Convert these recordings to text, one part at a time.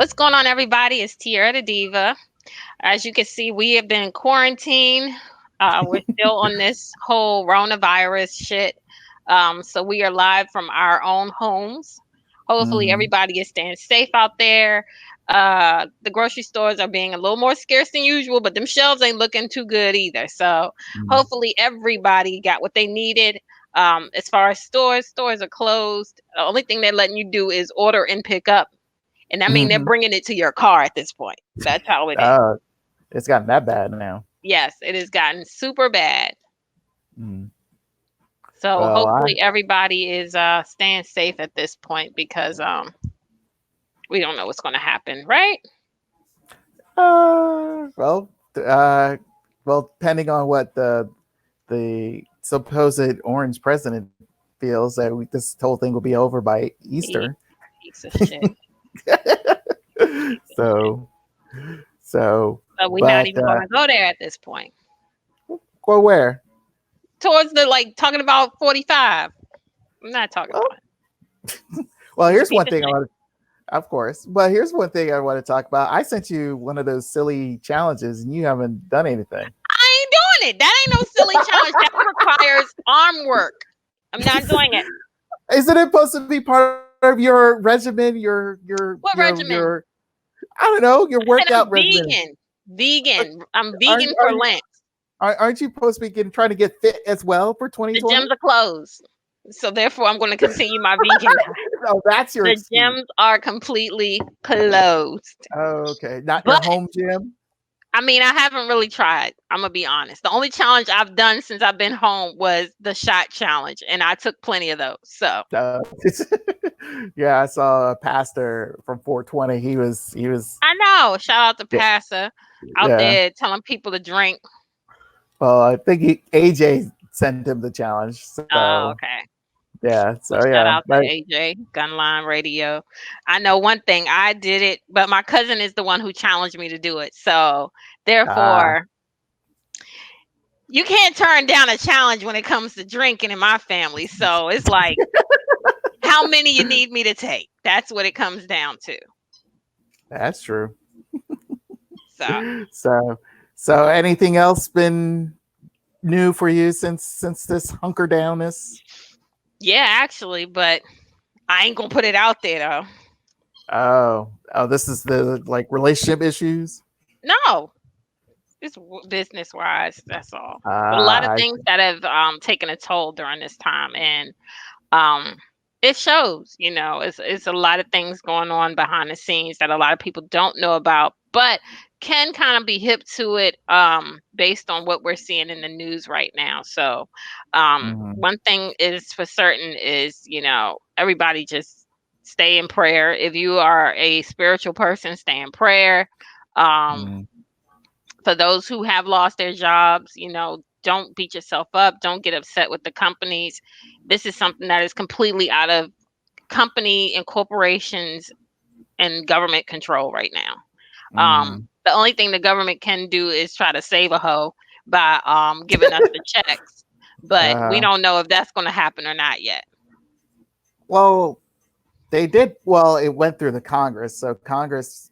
What's going on, everybody? It's Tierra the Diva. As you can see, we have been quarantined. We're still on this whole coronavirus shit. So we are live from our own homes. Hopefully, Hmm. everybody is staying safe out there. The grocery stores are being a little more scarce than usual, but them shelves ain't looking too good either. So hopefully, everybody got what they needed. As far as stores are closed. The only thing they're letting you do is order and pick up, and I mean, they're Hmm. bringing it to your car at this point. That's how it is. Uh, it's gotten that bad now. Yes, it has gotten super bad. Mm. So Well, hopefully everybody is staying safe at this point because we don't know what's going to happen, right? uh, well, uh, depending on what the supposed orange president feels, that this whole thing will be over by He, Easter. piece of shit. Piece of shit. so, so, But we're not but even going to go there at this point. go where? Towards the like talking about 45. I'm not talking Well, about it. well, He's a here's piece one of thing I shit. want to. Of course, but here's one thing I want to talk about. I sent you one of those silly challenges, and you haven't done anything. I ain't doing it. That ain't no silly challenge. That requires arm work. I'm not doing it. Isn't it supposed to be part of your regimen, What your regimen? I don't know, your And workout I'm regimen? vegan. Vegan. I'm Aren't vegan are for you Lent. aren't you supposed to be trying to get fit as well for The 2020? gyms are closed. So therefore I'm going to continue my vegan diet. Oh, that's your The excuse. gyms are completely closed. Oh, okay, not your But home gym. I mean, I haven't really tried. I'm gonna be honest. The only challenge I've done since I've been home was the shot challenge, and I took plenty of those. So Yeah, I saw a pastor from 420. He was I know. Shout out to yeah, Pastor out yeah. there telling people to drink. Well, I think AJ sent him the challenge. So Oh, okay. yeah, so Well, yeah, shout out but to AJ, Gunline Radio. I know one thing, I did it, but my cousin is the one who challenged me to do it. So, uh, therefore, you can't turn down a challenge when it comes to drinking in my family. So, it's like, how many you need me to take? That's what it comes down to. that's true. So, So, so anything else been new for you since this hunker downness? yeah, actually, but I ain't gonna put it out there though. Oh, this is the like relationship issues. No, it's business wise. That's all. But a lot of Ah, things that have taken a toll during this time, and um it shows. It's a lot of things going on behind the scenes that a lot of people don't know about, but can kind of be hip to it based on what we're seeing in the news right now. So mhm, one thing is for certain is, everybody just stay in prayer. If you are a spiritual person, stay in prayer. um mhm, for those who have lost their jobs, don't beat yourself up. Don't get upset with the companies. This is something that is completely out of company and corporations and government control right now. mhm. The only thing the government can do is try to save a hoe by giving us the checks, but we Uh, don't know if that's going to happen or not yet. well, they did. Well, it went through the Congress, so Congress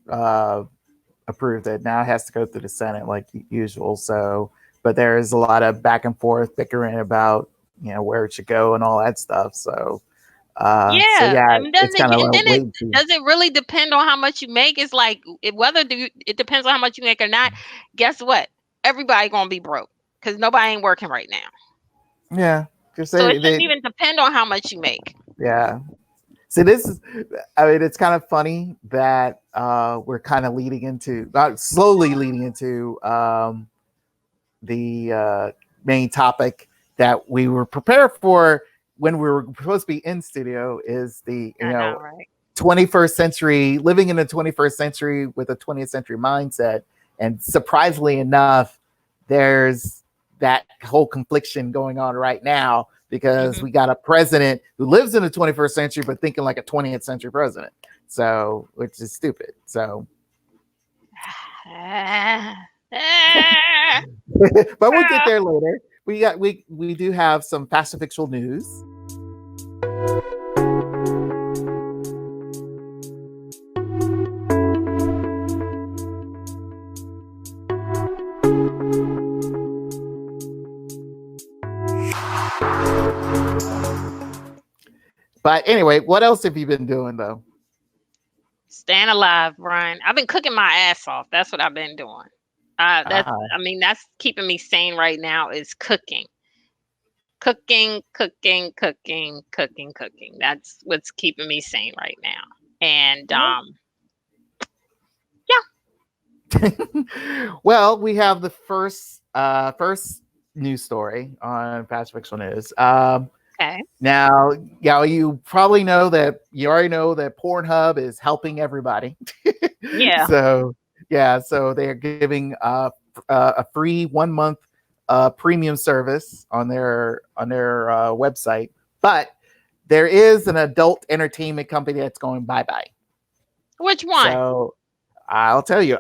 approved it. Now it has to go through the Senate like usual. So, but there is a lot of back and forth bickering about where it should go and all that stuff. So Yeah, yeah, and it's kind of a then wait it and see. does it really depend on how much you make. It's like it depends on how much you make or not. Guess what? Everybody gonna be broke because nobody ain't working right now. Yeah, because So it shouldn't they even depend on how much you make. yeah. See, this is, I mean, it's kind of funny that we're kind of leading into, not slowly leading into the main topic that we were prepared for when we were supposed to be in studio is the I know, right? 21st century, living in the 21st century with a 20th century mindset. And surprisingly enough, there's that whole confliction going on right now because Hmm. we got a president who lives in the 21st century but thinking like a 20th century president. So, which is stupid. So, but we'll get there later. We do have some fast and fictional news. But anyway, what else have you been doing though? Staying alive, Brian. I've been cooking my ass off. That's what I've been doing. That's Ah, I mean, that's keeping me sane right now is cooking. Cooking, cooking, cooking, cooking, cooking. That's what's keeping me sane right now. And well, yeah, well, we have the first news story on Fast Fictional News. okay. Now, yeah, you probably know that you already know that Pornhub is helping everybody. Yeah. So yeah, so they're giving a free 1 month premium service on their website, but there is an adult entertainment company that's going bye bye. Which one? So I'll tell you.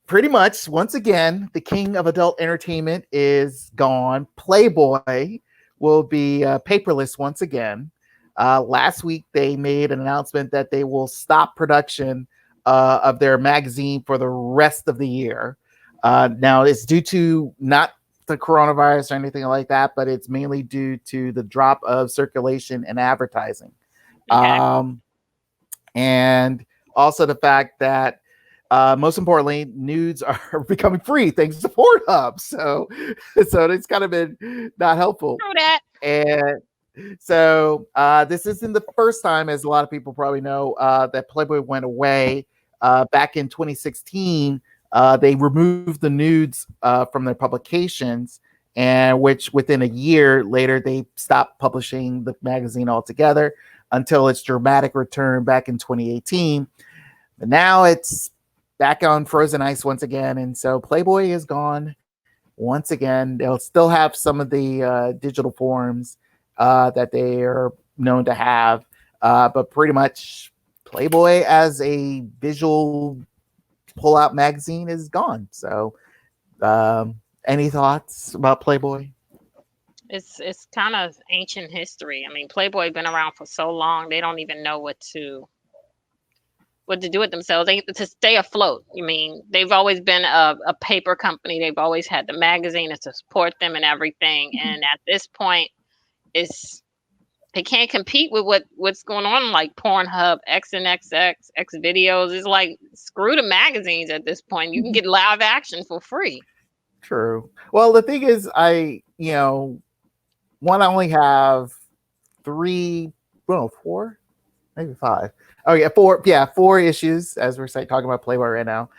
Pretty much, once again, the king of adult entertainment is gone. Playboy will be paperless once again. Last week, they made an announcement that they will stop production of their magazine for the rest of the year. Now, it's due to not the coronavirus or anything like that, but it's mainly due to the drop of circulation and advertising. Okay. Um, and also the fact that most importantly, nudes are becoming free thanks to Pornhub. So it's kind of been not helpful. True that. And so this isn't the first time, as a lot of people probably know, that Playboy went away. Back in 2016, they removed the nudes from their publications, and which within a year later they stopped publishing the magazine altogether until its dramatic return back in 2018. But now it's back on frozen ice once again, and so Playboy is gone once again. They'll still have some of the digital forms that they are known to have, but pretty much Playboy as a visual pull-out magazine is gone. So, any thoughts about Playboy? It's kind of ancient history. I mean, Playboy been around for so long, they don't even know what to do with themselves. They to stay afloat. I mean, they've always been a paper company. They've always had the magazine to support them and everything. And at this point, it's they can't compete with what's going on like Pornhub, X and X videos. It's like screw the magazines at this point. You can get live action for free. True. Well, the thing is, one I only have three, well, four, maybe five. Oh yeah, four. Yeah, four issues. As we're saying, talking about Playboy right now.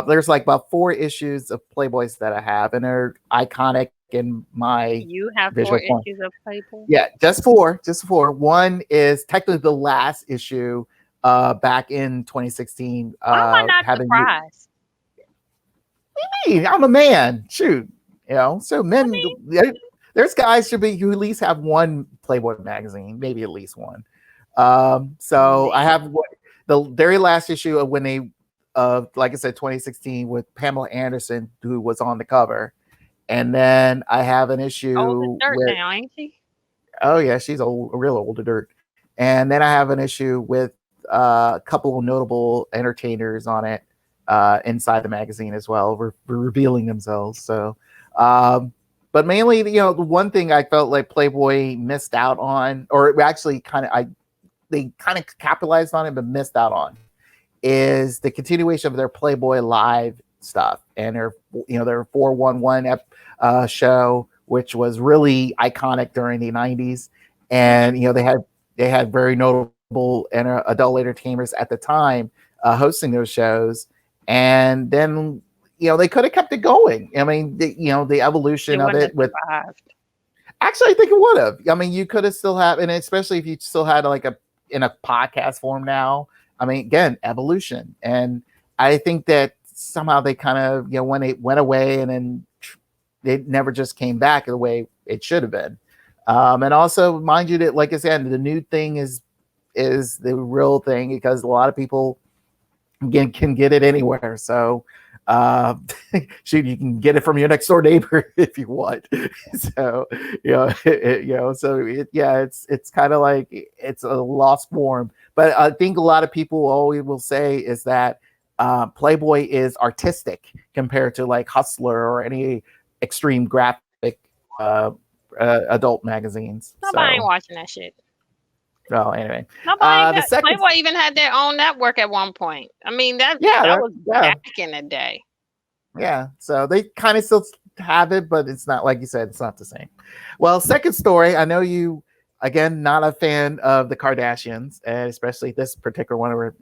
There's like about four issues of Playboys that I have, and they're iconic in my You have visual four form. issues of Playboy. Yeah, just four. Just four. One is technically the last issue back in 2016. Why am I not Having surprised? me, I'm a man. Shoot, so I men. mean, There's guys should be who at least have one Playboy magazine, maybe at least one. So I man, have the very last issue of when they, like I said, 2016 with Pamela Anderson, who was on the cover, and then I have an old as issue dirt with, now, ain't she? oh yeah, she's old, real old dirt, and then I have an issue with a couple of notable entertainers on it inside the magazine as well, revealing themselves. So. But mainly, the one thing I felt like Playboy missed out on, or actually they kind of capitalized on it, but missed out on, is the continuation of their Playboy Live stuff and their 411 show, which was really iconic during the 90s. And they had very notable adult entertainers at the time hosting those shows, and then they could have kept it going. I mean, the It evolution of wouldn't have it with, survived. actually, I think it would have. I mean, you could have still have, and especially if you still had like in a podcast form now. I mean, again, evolution, and I think that somehow they kind of when it went away, and then it never just came back the way it should have been. And also, mind you, that like I said, the new thing is the real thing because a lot of people can get it anywhere. So uh shoot, you can get it from your next door neighbor if you want. So yeah, it's kind of like it's a lost form, but I think a lot of people always will say is that Playboy is artistic compared to like Hustler or any extreme graphic uh adult magazines. Nobody ain't So watching that shit. Well, anyway, Nobody the got second, Playboy even had their own network at one point. I mean yeah, that was yeah, back in the day. yeah. So they kind of still have it, but it's not like you said. It's not the same. Well, second story. I know you again not a fan of the Kardashians, and especially this particular one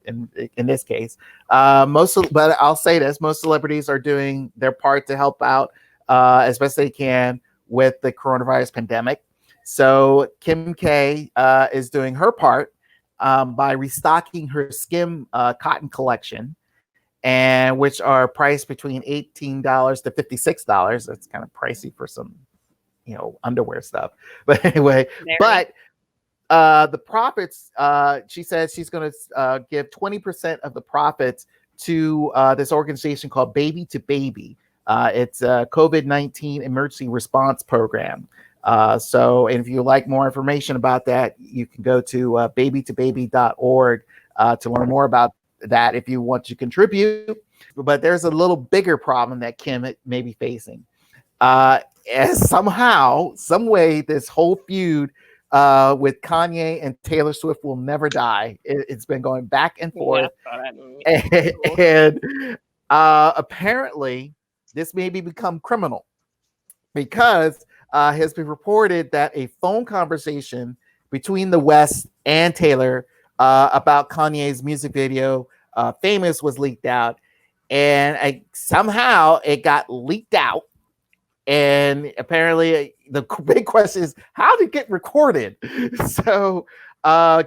in this case. But I'll say this: most celebrities are doing their part to help out as best they can with the coronavirus pandemic. So Kim K is doing her part by restocking her skim cotton collection, and which are priced between $18 to $56. That's kind of pricey for some, underwear stuff. But anyway, Very. but the profits, she says she's going to give 20% of the profits to this organization called Baby to Baby. It's a COVID-19 emergency response program. So, and if you like more information about that, you can go to babytobaby.org to learn more about that if you want to contribute. But there's a little bigger problem that Kim may be facing. As somehow, some way, this whole feud with Kanye and Taylor Swift will never die. It's been going back and Yeah, forth, I saw that and apparently, this may become criminal because has been reported that a phone conversation between the West and Taylor about Kanye's music video "Famous" was leaked out, and somehow it got leaked out, and apparently the big question is how did it get recorded. So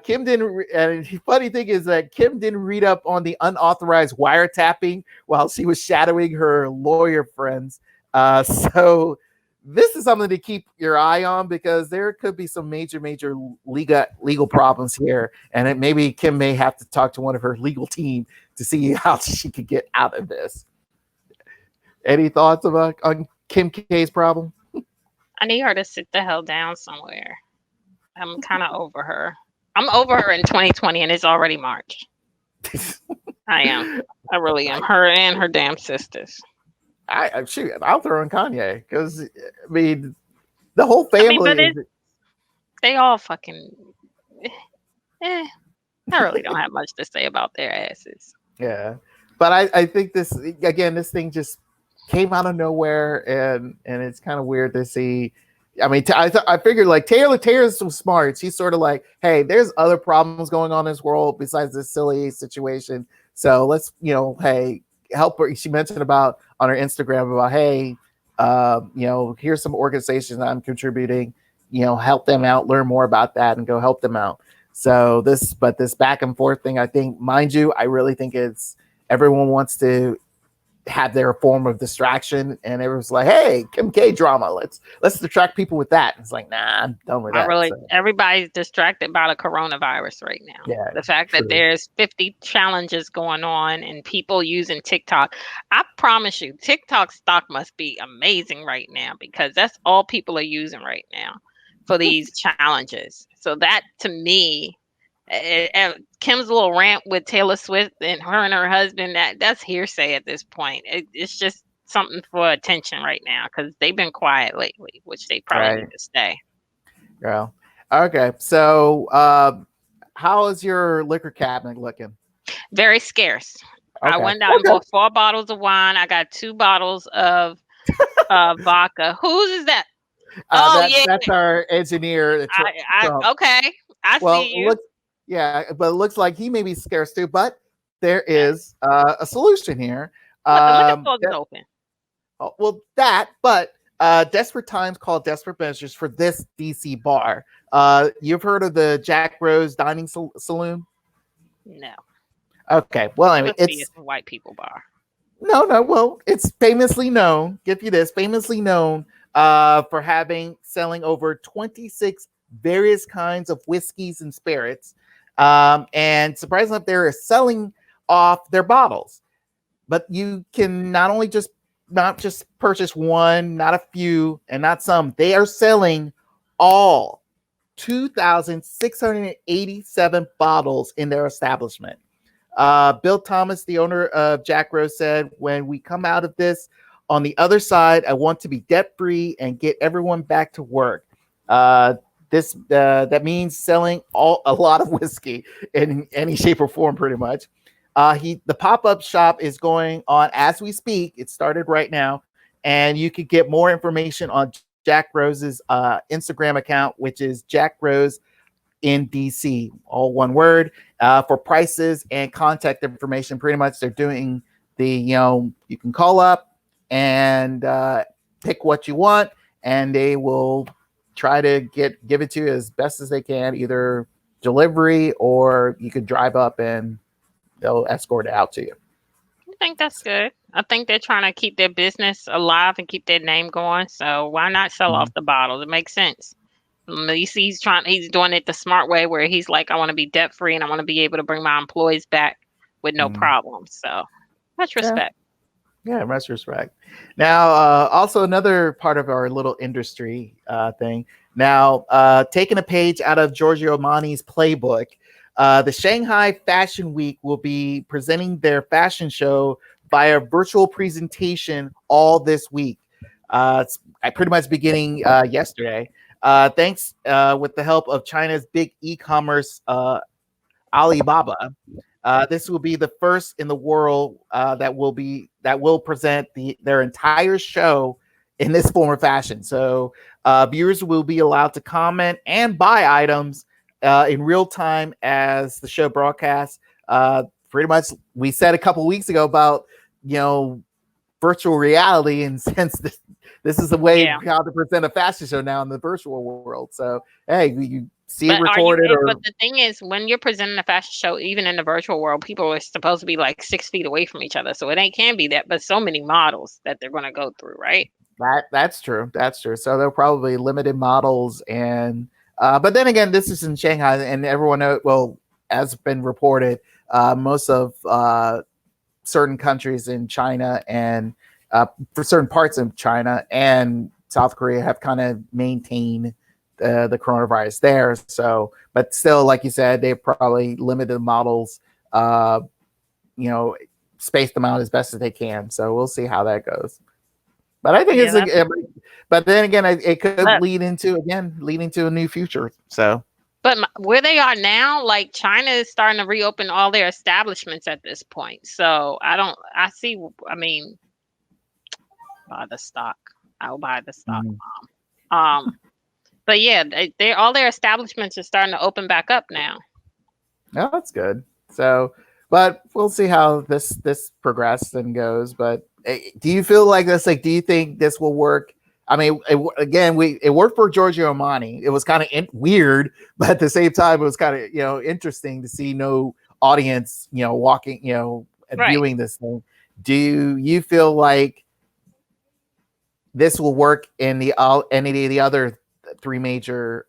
Kim didn't and the funny thing is that Kim didn't read up on the unauthorized wiretapping while she was shadowing her lawyer friends. So this is something to keep your eye on because there could be some major legal problems here, and maybe Kim may have to talk to one of her legal team to see how she could get out of this. Any thoughts about on Kim K's problem? I need her to sit the hell down somewhere. I'm kind of over her. I'm over her in 2020 and it's already March. I am. I really am. Her and her damn sisters. Shoot, I'll throw in Kanye because I mean the whole I mean, family but is. they all fucking. Eh, I really don't have much to say about their asses. Yeah, but I think this again. This thing just came out of nowhere, and it's kind of weird to see. I mean, I figured like Taylor's so smart. She's sort of like, hey, there's other problems going on in this world besides this silly situation. So let's, hey, help her. She mentioned about on her Instagram about, hey, here's some organizations that I'm contributing. Help them out, learn more about that, and go help them out. So this back and forth thing, I think, mind you, I really think it's everyone wants to have their form of distraction, and everyone's like, "Hey, Kim K drama, let's distract people with that." It's like, nah, I'm done with I that. really, So everybody's distracted by the coronavirus right now. yeah, The fact that true. there's 50 challenges going on and people using TikTok. I promise you, TikTok stock must be amazing right now because that's all people are using right now for these challenges. So that to me, Kim's little rant with Taylor Swift and her husband, that's hearsay at this point. It's just something for attention right now because they've been quiet lately, which they probably need Right, to stay. girl. Okay, so how is your liquor cabinet looking? Very scarce. I Okay, went out and okay. bought 4 bottles of wine. I got 2 bottles of vodka. Whose is that? Oh That's yeah, our engineer, Trump. okay. I Well, see it you. looks yeah, but it looks like he may be scarce too. But there is a solution here. What, the liquor store is That, open. well, but desperate times call desperate measures for this DC bar. You've heard of the Jack Rose Dining Saloon? No. Okay, well, It anyway, must be it's a white people bar. no. Well, it's famously known. Give you this, famously known for having selling over 26 various kinds of whiskeys and spirits, and surprisingly enough, they're selling off their bottles. But you can not just purchase one, not a few, and not some. They are selling all 2,687 bottles in their establishment. Bill Thomas, the owner of Jack Rose, said, "When we come out of this on the other side, I want to be debt free and get everyone back to work." this that means selling a lot of whiskey in any shape or form, pretty much. The pop up shop is going on as we speak. It started right now, and you could get more information on Jack Rose's Instagram account, which is Jack Rose in DC, all one word, for prices and contact information. Pretty much, they're doing you can call up and pick what you want, and they will try to give it to you as best as they can, either delivery or you could drive up and they'll escort it out to you. I think that's good. I think they're trying to keep their business alive and keep their name going. So why not sell Mhm. off the bottles? It makes sense. You see, he's doing it the smart way where he's like, I want to be debt free and I want to be able to bring my employees back with no Mhm. problem. So much Yeah. respect. Yeah, much respect. Now, also another part of our little industry thing. Now, taking a page out of Giorgio Armani's playbook, the Shanghai Fashion Week will be presenting their fashion show via virtual presentation all this week. It's pretty much beginning yesterday. Thanks with the help of China's big e-commerce Alibaba. This will be the first in the world that will present their entire show in this form of fashion. So viewers will be allowed to comment and buy items in real time as the show broadcasts. Pretty much, we said a couple weeks ago about you know virtual reality, and since this is the way Yeah. how to present a fashion show now in the virtual world. So hey, you see it But are you? recorded But or the thing is, when you're presenting a fashion show, even in the virtual world, people are supposed to be like 6 feet away from each other, so it ain't can be that. But so many models that they're gonna go through, right? that's true. That's true. So they're probably limited models, and but then again, this is in Shanghai, and everyone well, as been reported, most of certain countries in China and for certain parts of China and South Korea have kind of maintained the coronavirus there. So, but still, like you said, they probably limited models. Uh, you know, space them out as best as they can. So we'll see how that goes. But I think Yeah, it's that's. but then again, it could But lead into a new future. So where they are now, like China is starting to reopen all their establishments at this point. So I don't. I see. I mean, buy the stock. I'll buy the stock. mm, Um, but yeah, they all their establishments are starting to open back up now. no, that's good. So, but we'll see how this progresses and goes. But do you feel like this? Like, do you think this will work? I mean, again, it worked for Giorgio Armani. It was kind of weird, but at the same time, it was kind of interesting to see no audience, walking, and Right. viewing this thing. Do you feel like this will work in any of the other three major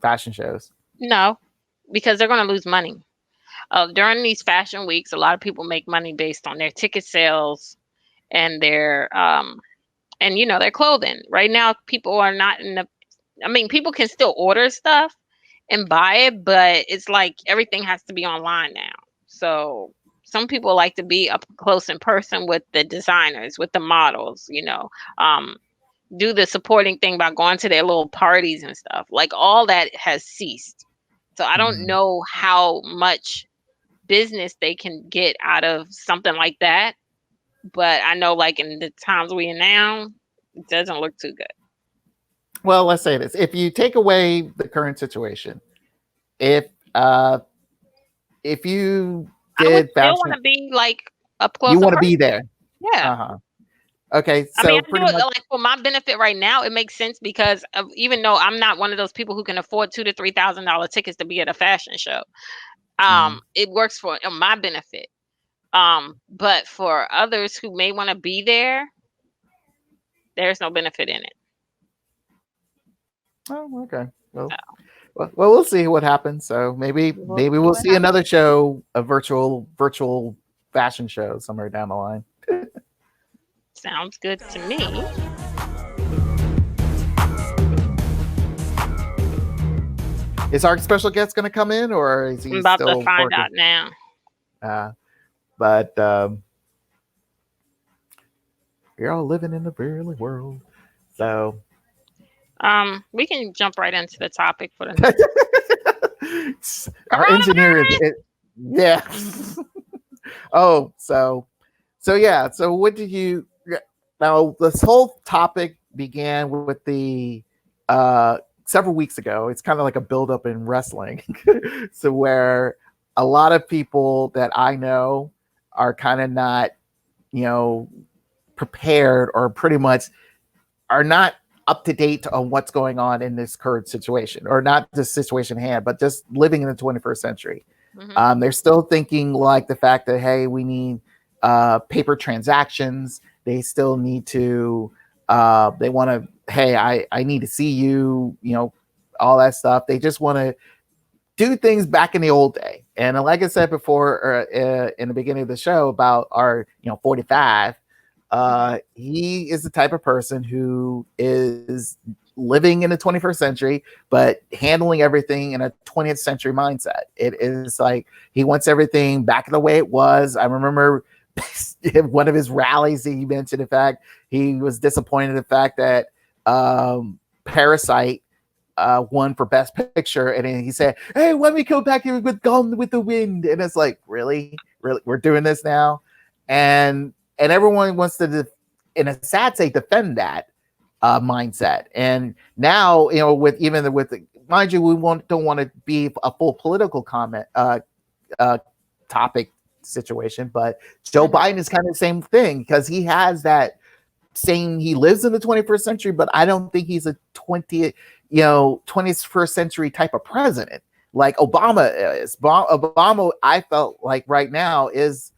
fashion shows? No, because they're going to lose money. During these fashion weeks, a lot of people make money based on their ticket sales and their clothing. Right now, people are not in the. I mean, people can still order stuff and buy it, but it's like everything has to be online now. So some people like to be up close in person with the designers, with the models. Um, do the supporting thing by going to their little parties and stuff. Like all that has ceased. So I don't Mhm. know how much business they can get out of something like that. But I know, like in the times we are now, it doesn't look too good. Well, let's say this: if you take away the current situation, if uh, if you I would did still want fashion, to be like up you close and want to be personal. there. Yeah. Uh-huh. Okay, I mean, so I do pretty it much. like for my benefit right now. It makes sense because even though I'm not one of those people who can afford $2,000 to $3,000 tickets to be at a fashion show, Mhm. it works for my benefit. But for others who may want to be there, there's no benefit in it. Oh, okay. So Well, we'll see what happens. So maybe we'll maybe see we'll what see happens. another show, a virtual fashion show somewhere down the line. Sounds good to me. Is our special guest going to come in, or is I'm he about to still find working? out now. Uh, but we're all living in the real world. So We can jump right into the topic for the next Our engineer is coronavirus. yeah. Oh, so yeah. So what did you? Yeah, now this whole topic began with the several weeks ago. It's kind of like a buildup in wrestling, so where a lot of people that I know are kind of not, you know, prepared or pretty much are not up to date on what's going on in this current situation, or not the situation at hand, but just living in the 21st century. Hmm. They're still thinking like the fact that, hey, we need paper transactions. They still need to. They want to. Hey, I need to see you. You know, all that stuff. They just want to do things back in the old day. And like I said before, in the beginning of the show about our, 45, Hmm. he is the type of person who is living in the 21st century, but handling everything in a 20th century mindset. It is like he wants everything back the way it was. I remember one of his rallies, he mentioned the fact he was disappointed in the fact that Parasite won for Best Picture, and then he said, "Hey, let me go back here with Gone with the Wind," and it's like, really, we're doing this now, and everyone wants to, in a sad state, defend that mindset. And now, with even with the, mind you, don't want to be a full political comment uh, topic situation, but Joe Hmm. Biden is kind of the same thing because he has that saying he lives in the 21st century, but I don't think he's a 21st century type of president like Obama is. Obama, I felt like right now is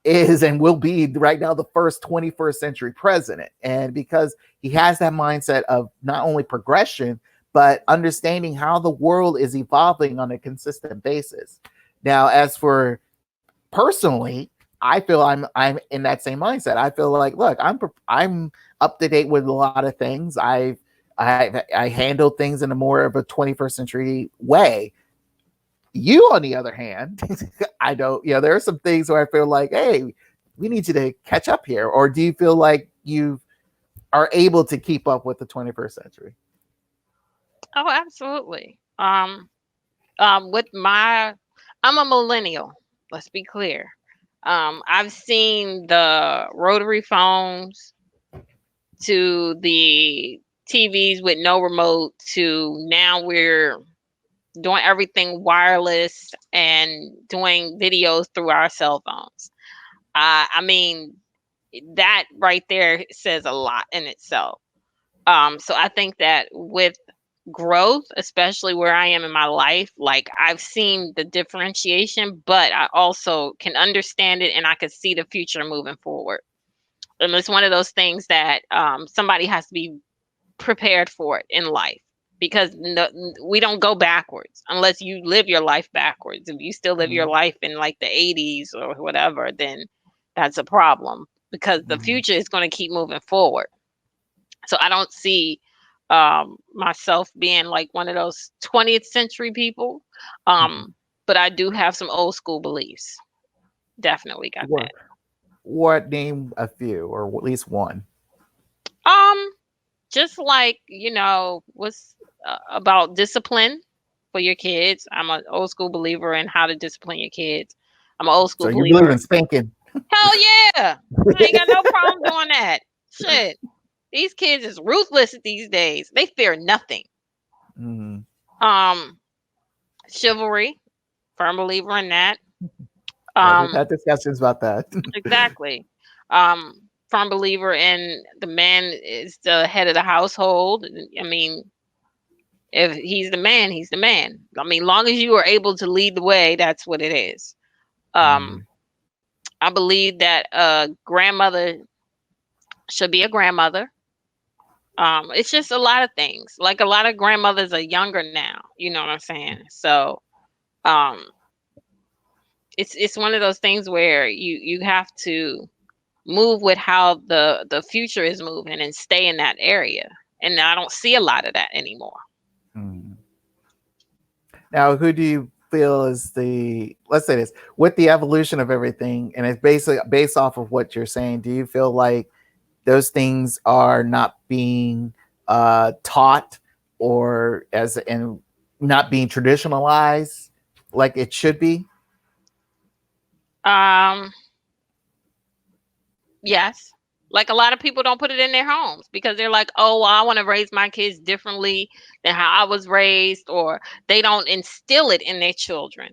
and will be right now the first 21st century president. And because he has that mindset of not only progression, but understanding how the world is evolving on a consistent basis. Now, as for personally, I feel I'm in that same mindset. I feel like, look, I'm up to date with a lot of things. I handle things in a more of a 21st century way. You, on the other hand, I don't. There are some things where I feel like, hey, we need you to catch up here. Or do you feel like you are able to keep up with the 21st century? Oh, absolutely. With my, I'm a millennial. Let's be clear. I've seen the rotary phones to the TVs with no remote to now we're doing everything wireless and doing videos through our cell phones. I mean, that right there says a lot in itself. So I think that with growth, especially where I am in my life, like I've seen the differentiation, but I also can understand it and I could see the future moving forward. And it's one of those things that somebody has to be prepared for it in life because no, we don't go backwards unless you live your life backwards. If you still live your Mm-hmm. life in like the 80s or whatever, then that's a problem because the Mm-hmm. future is going to keep moving forward. So I don't see myself being like one of those 20th century people. Mm-hmm. Um, but I do have some old school beliefs. Definitely got What, that. what name a few, or at least one? Um, just like, what's about discipline for your kids. I'm an old school believer in how to discipline your kids. I'm an old So school you believe believer. in spanking? Hell yeah. I ain't got no problem doing that. Shit. These kids is ruthless these days. They fear nothing. Mm-hmm. Um, chivalry, firm believer in that. Yeah, we've Um, had discussions about that. exactly. Firm believer in the man is the head of the household. I mean, if he's the man, he's the man. I mean, long as you are able to lead the way, that's what it is. Mm-hmm. Um, I believe that a grandmother should be a grandmother. It's just a lot of things. Like a lot of grandmothers are younger now. You know what I'm saying? So, um, it's one of those things where you have to move with how the future is moving and stay in that area. And I don't see a lot of that anymore. Mm-hmm. Now, who do you feel is the, let's say this, with the evolution of everything, and it's basically based off of what you're saying, do you feel like those things are not being taught or as in not being traditionalized like it should be? Um, yes. Like a lot of people don't put it in their homes because they're like, "Oh, well, I want to raise my kids differently than how I was raised," or they don't instill it in their children.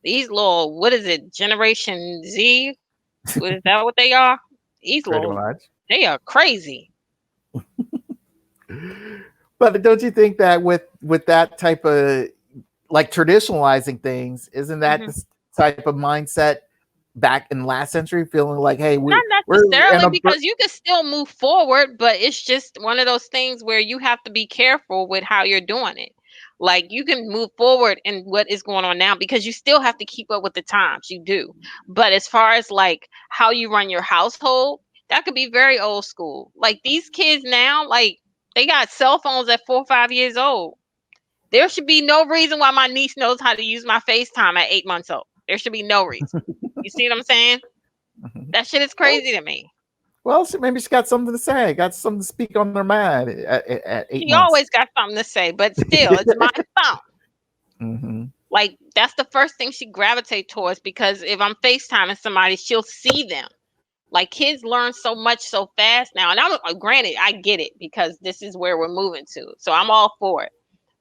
These little, what is it, Generation Z? Is that what they are? These Pretty little, much. they are crazy. But don't you think that with that type of like traditionalizing things, isn't that Mhm. the type of mindset back in last century, feeling like, hey, Not we're in necessarily, a because you can still move forward, but it's just one of those things where you have to be careful with how you're doing it. Like you can move forward in what is going on now because you still have to keep up with the times. You do. But as far as like how you run your household, that could be very old school. Like these kids now, like they got cell phones at 4 or 5 years old. There should be no reason why my niece knows how to use my FaceTime at 8 months old. There should be no reason. You see what I'm saying? Mhm. That shit is well, crazy to me. well, maybe she got something to say, got something to speak on their mind at eight She months. always got something to say, but still, it's my phone. Hmm. Like that's the first thing she gravitate towards because if I'm FaceTiming somebody, she'll see them. Like kids learn so much so fast now, and I'm granted I get it because this is where we're moving to, so I'm all for it.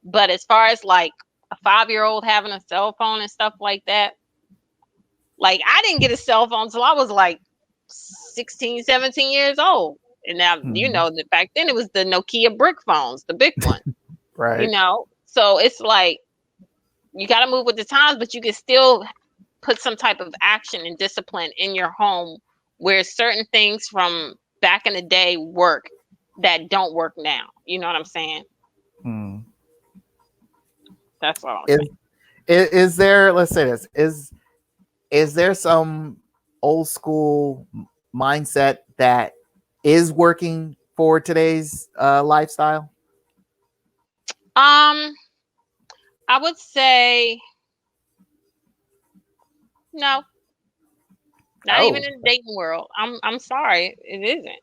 But as far as like a 5 year old having a cell phone and stuff like that, like I didn't get a cell phone until I was like 16, 17 years old. And now Hmm. that back then it was the Nokia brick phones, the big one. Right. So it's like you got to move with the times, but you can still put some type of action and discipline in your home where certain things from back in the day work that don't work now. You know what I'm saying? Mm. That's what I'm Is, saying. is there? Let's say this is there some old school mindset that is working for today's lifestyle? um I would say no, not even Oh, in the dating world. I'm sorry, it isn't.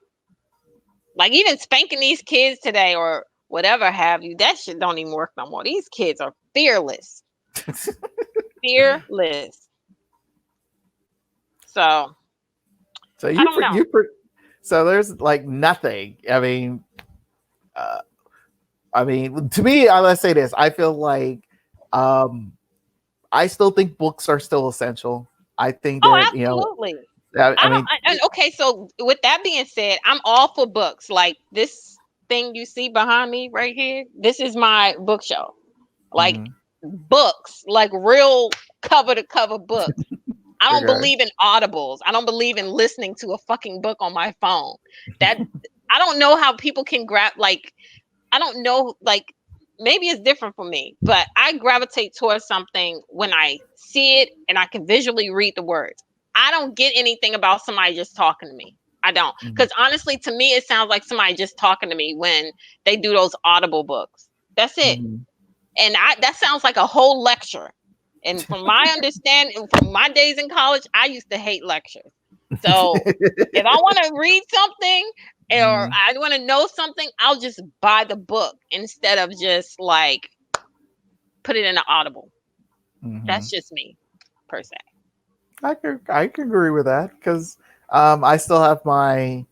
Like even spanking these kids today or whatever have you, that shit don't even work no more. These kids are fearless. Fearless. So so I don't know. so there's like nothing. Uh, I mean, to me, let's say this. I feel like um, I still think books are still essential. I think Oh, that absolutely. I mean, Okay, so with that being said, I'm all for books. Like this thing you see behind me right here, this is my bookshelf. Like mhm, books, like real cover to cover books. I don't okay. believe in audibles. I don't believe in listening to a fucking book on my phone. That I don't know how people can grab like I don't know, like maybe it's different for me, but I gravitate towards something when I see it and I can visually read the words. I don't get anything about somebody just talking to me. I don't. Mhm, Because honestly, to me, it sounds like somebody just talking to me when they do those audible books. That's it. mhm. And that sounds like a whole lecture. And from my understanding, from my days in college, I used to hate lectures. So if I want to read something or Mhm, I want to know something, I'll just buy the book instead of just like put it in an audible. That's mhm. just me per se. I can agree with that because I still have my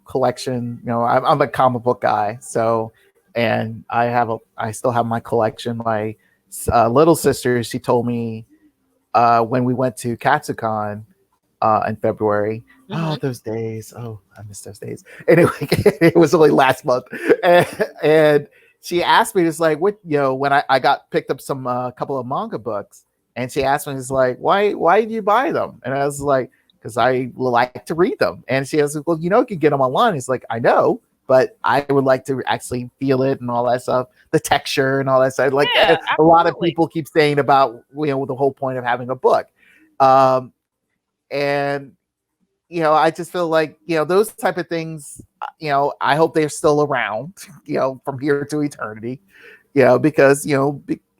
collection. I'm a comic book guy, so and I still have my collection. My little sister, she told me when we went to Katsucon in February. Oh, Hmm. those days! Oh, I miss those days. Anyway, it was only last month, and she asked me, just like, what when I got picked up some couple of manga books, and she asked me, it's like, why did you buy them? And I was like, because I like to read them. And she was like, well, you can get them online. It's like, I know, but I would like to actually feel it and all that stuff, the texture and all that stuff. Like Yeah, a lot of absolutely. people keep saying about the whole point of having a book. Um, and I just feel like those type of things. I hope they're still around. From here to eternity. Because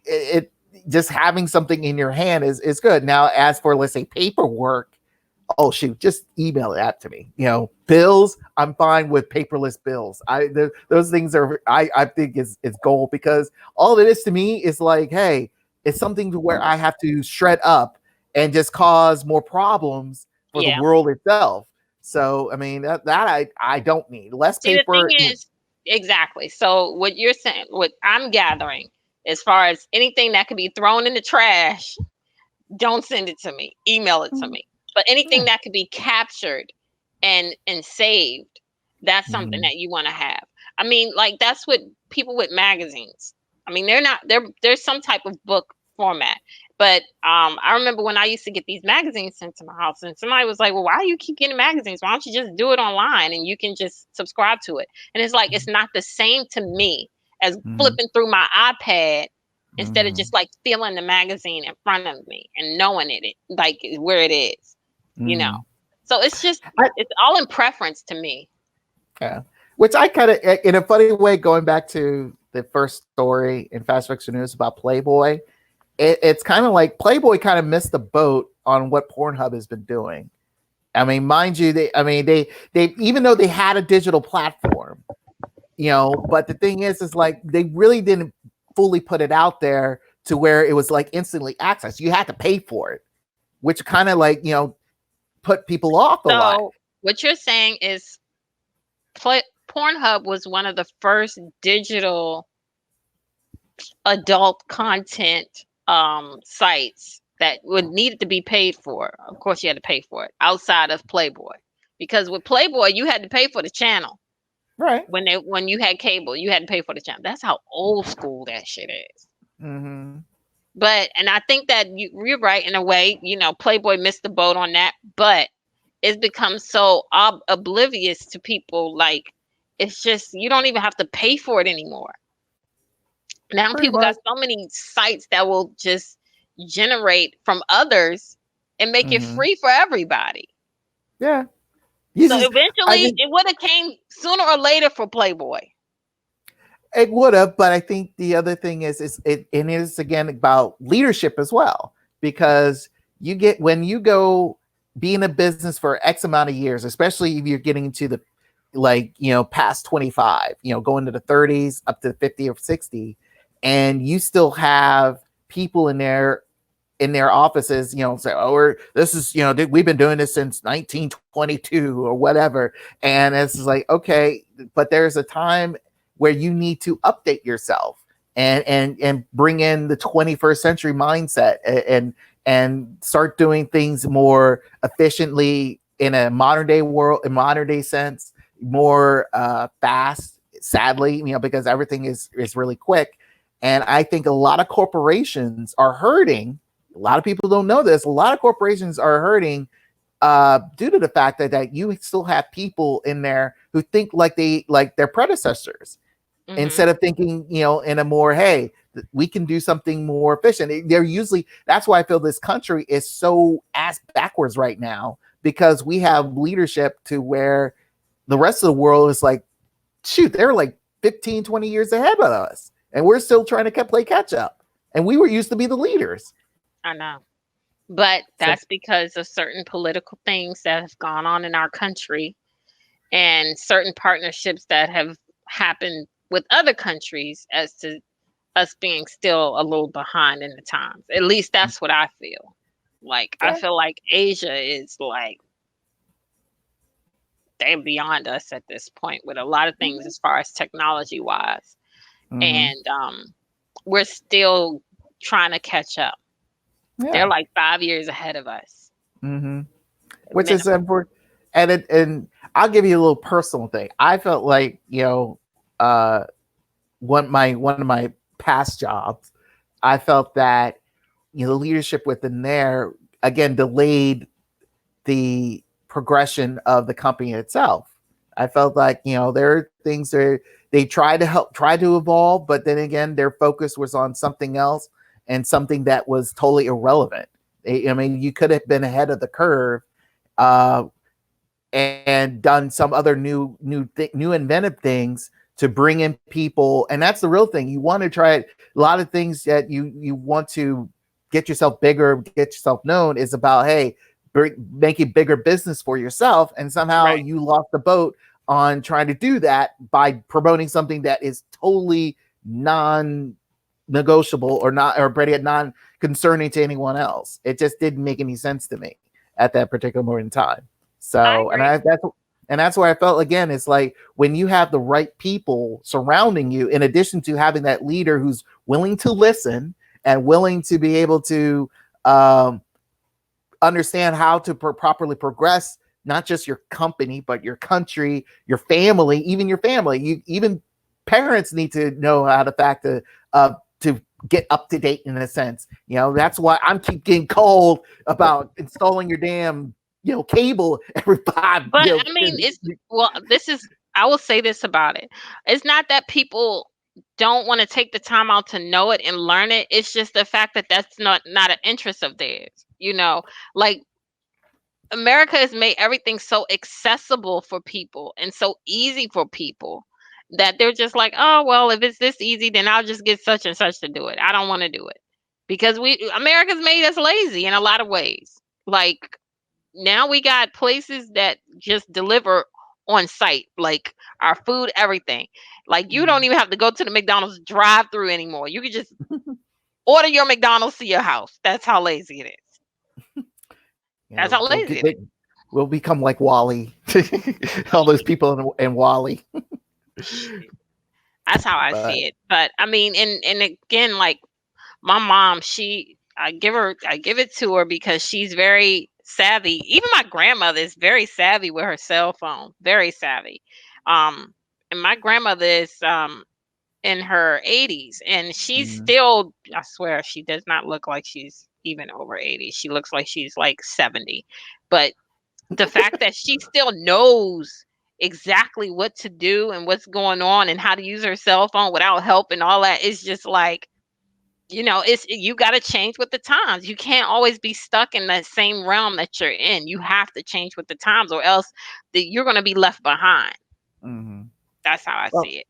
it just having something in your hand is good. Now, as for let's say paperwork, oh shoot, just email that to me. Bills, I'm fine with paperless bills. Those things are I think is gold, because all it is to me is like, hey, it's something to where I have to shred up and just cause more problems for the Yeah. world itself. So I mean that I don't need less See, the thing paper. is, exactly. So what you're saying, what I'm gathering, as far as anything that could be thrown in the trash, don't send it to me. Email it to me. But anything Yeah. that could be captured and saved, that's something Mhm. that you want to have. I mean, like that's what people with magazines. I mean, they're not there's some type of book format. But I remember when I used to get these magazines sent to my house, and somebody was like, "Well, why do you keep getting magazines? Why don't you just do it online and you can just subscribe to it?" And it's like it's not the same to me as Mhm. flipping through my iPad instead of Mhm. just like feeling the magazine in front of me and knowing it like where it is, you know. Mhm. So it's just I, it's all in preference to me. yeah. Which I kind of, in a funny way, going back to the first story in Fast Fiction News about Playboy, it's kind of like Playboy kind of missed the boat on what Pornhub has been doing. I mean, mind you, they even though they had a digital platform, but the thing is like they really didn't fully put it out there to where it was like instantly accessed. You had to pay for it, which kind of like put people off a lot. So what you're saying is Pornhub was one of the first digital adult content sites that would needed to be paid for. Of course, you had to pay for it outside of Playboy, because with Playboy you had to pay for the channel. Right. When you had cable, you had to pay for the channel. That's how old school that shit is. Mm-hmm. But and I think that you're right in a way. Playboy missed the boat on that, but it's become so oblivious to people. Like it's just you don't even have to pay for it anymore. Now Pretty people got much. so many sites that will just generate from others and make it Mm-hmm. free for everybody. Yeah. You So just, I eventually, think it would have came sooner or later for Playboy. it would have, but I think the other thing is it is again about leadership as well, because you get when you go be in a business for X amount of years, especially if you're getting into the like past 25, going to the 30s up to 50 or 60, and you still have people in their offices, say, oh, this is, we've been doing this since 1922 or whatever. And it's like, okay, but there's a time where you need to update yourself and bring in the 21st century mindset and start doing things more efficiently in a modern day world, in modern day sense, more fast, sadly, because everything is really quick. And I think a lot of corporations are hurting. A lot of people don't know this. A lot of corporations are hurting due to the fact that you still have people in there who think like their predecessors, Hmm. instead of thinking in a more, hey, we can do something more efficient. They're usually, that's why I feel this country is so ass backwards right now, because we have leadership to where the rest of the world is like, shoot, they're like 15, 20 years ahead of us, and we're still trying to play catch up, and we were used to be the leaders. I know. But So that's because of certain political things that have gone on in our country and certain partnerships that have happened with other countries as to us being still a little behind in the times. At least that's what I feel. Like I yeah. feel like Asia is like they're beyond us at this point with a lot of things as far as technology wise. Mm-hmm. And we're still trying to catch up. They're Yeah. like 5 years ahead of us, Mm-hmm. Which is minimum. important. And I'll give you a little personal thing. I felt like uh, one of my past jobs, I felt that the leadership within there again delayed the progression of the company itself. I felt like there are things that they try to evolve, but then again their focus was on something else and something that was totally irrelevant. I mean, you could have been ahead of the curve uh, and done some other new inventive things to bring in people. And that's the real thing. You want to try it. A lot of things that you want to get yourself bigger, get yourself known, is about, hey, making bigger business for yourself, and somehow Right. you lost the boat on trying to do that by promoting something that is totally non-negotiable or not, or non concerning to anyone else. It just didn't make any sense to me at that particular moment in time. I So, agree. that's where I felt again. It's like when you have the right people surrounding you, in addition to having that leader who's willing to listen and willing to be able to um, understand how to properly progress not just your company but your country, your family, even your family. You even parents need to know how to to get up to date in a sense. That's why I'm keep getting called about installing your damn cable every five. But I mean, it's well, this is I will say this about it. It's not that people don't want to take the time out to know it and learn it. It's just the fact that that's not an interest of theirs. Like America has made everything so accessible for people and so easy for people that they're just like, oh well, if it's this easy, then I'll just get such and such to do it. I don't want to do it because we America's made us lazy in a lot of ways. Like now we got places that just deliver on site, like our food, everything. Like you don't even have to go to the McDonald's drive through anymore. You can just order your McDonald's to your house. That's how lazy it is. That's how lazy it is. We'll become like Wally. All those people in Wally. Shit. That's how I But see it. But I mean, and again, like my mom, I give it to her because she's very savvy. Even my grandmother is very savvy with her cell phone, very savvy. Um, and my grandmother is in her 80s, and she's mm, still, I swear, she does not look like she's even over 80. She looks like she's like 70. But the fact that she still knows exactly what to do and what's going on and how to use her cell phone without help and all that is just like, it's you got to change with the times. You can't always be stuck in that same realm that you're in. You have to change with the times, or else you're going to be left behind. mm-hmm. That's how I well, see it.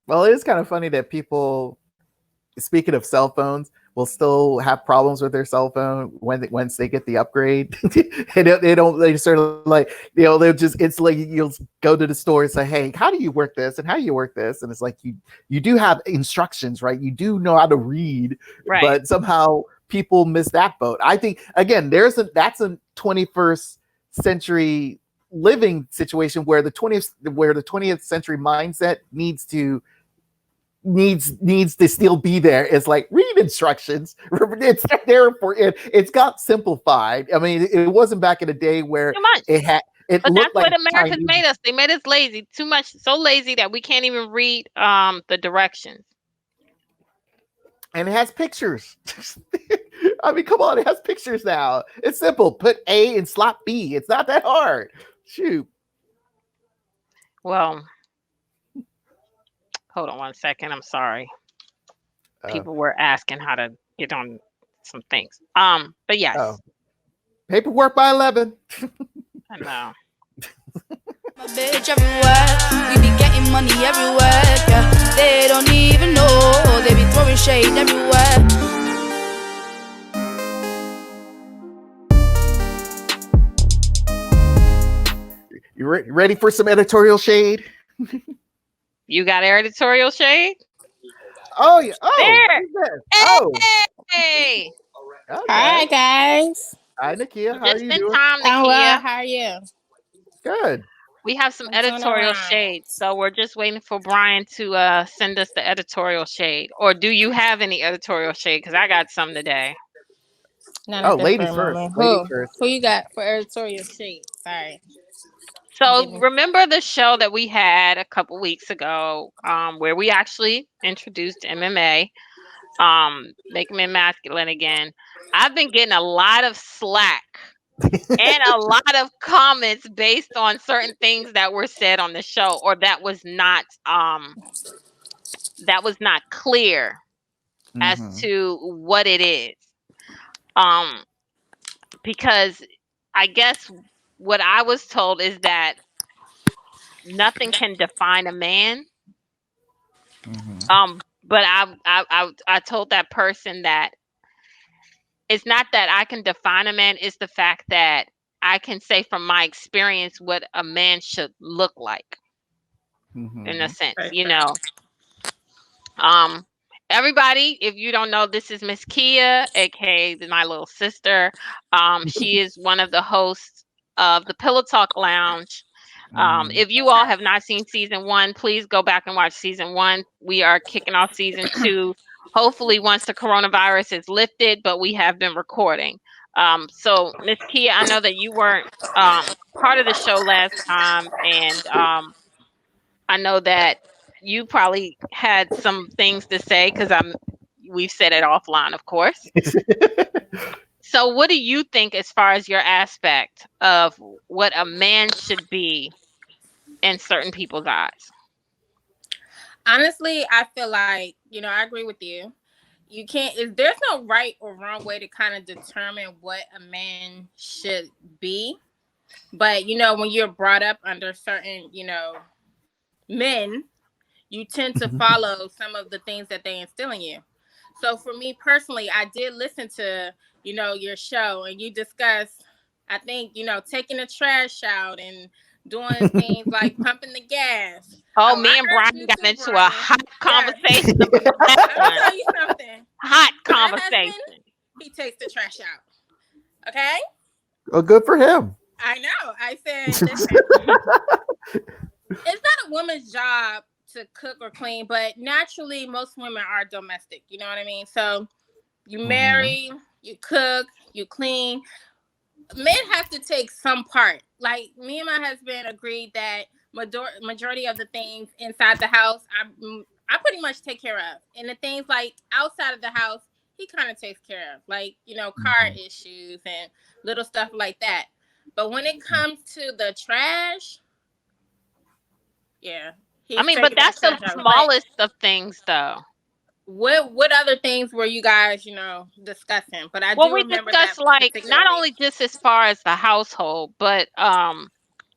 well, it is kind of funny that people, speaking of cell phones, will still have problems with their cell phone once they get the upgrade. They sort of like, they'll just, it's like you'll go to the store and say, hey, how do you work this and how do you work this, and it's like you do have instructions, right? You do know how to read, Right. but somehow people miss that boat. I think again, that's a 21st century living situation where the 20th century mindset needs to still be there. It's like read instructions. It's there for it. It's got simplified. I mean, it wasn't back in the day where Too much. it But that's looked like what America's Chinese, made us. They made us lazy. Too much, so lazy that we can't even read the directions. and it has pictures. I mean, come on, it has pictures now. It's simple. Put A in slot B. It's not that hard. Shoot. Well, hold on one second. I'm sorry. Uh, People were asking how to get on some things. But oh, yes, paperwork by 11. I know. My bitch everywhere, we be getting money everywhere. Yeah, they don't even know, they be throwing shade everywhere. You ready for some editorial shade? You got editorial shade Oh yeah. Oh, there. who's this? Oh, Hey, okay. Hi guys. Hi, Nakia. How are just you in doing? time, I'm well. Nakia. How are you? Good. We have some I'm doing all editorial right. shade, so we're just waiting for Brian to send us the editorial shade. Or do you have any editorial shade? Because I got some today. Not Oh, at this ladies very first. moment. Ladies Who? first. Who you got for editorial sheet? Sorry. So Give me. remember the show that we had a couple weeks ago, where we actually introduced MMA, making men masculine again. I've been getting a lot of slack and a lot of comments based on certain things that were said on the show, or that was not clear as Mm-hmm. to what it is. Um, because I guess what I was told is that nothing can define a man. Mm-hmm. But I told that person that it's not that I can define a man, it's the fact that I can say from my experience what a man should look like in a Mm-hmm. sense, Right, you right. know. Um, Everybody, if you don't know, this is Miss Kia, aka my little sister. She is one of the hosts of the Pillow Talk Lounge. Mm-hmm. If you all have not seen season one, please go back and watch season one. We are kicking off season two, hopefully once the coronavirus is lifted, but we have been recording. So Miss Kia, I know that you weren't part of the show last time, and I know that you probably had some things to say because we've said it offline, of course. So what do you think as far as your aspect of what a man should be in certain people's eyes? Honestly, I feel like, I agree with you. You can't, there's no right or wrong way to kind of determine what a man should be. But, when you're brought up under certain, men, you tend to follow some of the things that they instill in you. So for me personally, I did listen to, your show, and you discussed, I think, taking the trash out and doing things like pumping the gas. Oh, Oh, I me and heard Brian you got too, into a Brian. hot Yes. conversation about that Let me one. tell you something. Hot My husband, conversation. he takes the trash out. Okay? Well, good for him. I know. I said, listen, it's not a woman's job to cook or clean, but naturally most women are domestic. You know what I mean? So you Mm-hmm. marry, you cook, you clean. Men have to take some part. Like me and my husband agreed that majority of the things inside the house, I pretty much take care of, and the things like outside of the house, he kind of takes care of, like car Mm-hmm. issues and little stuff like that. But when it comes to the trash, yeah, I he's mean, but taking that that's the trash out. But smallest of things, though. what other things were you guys discussing? But I Well, do we remember that discussed like not particularly. only just as far as the household, but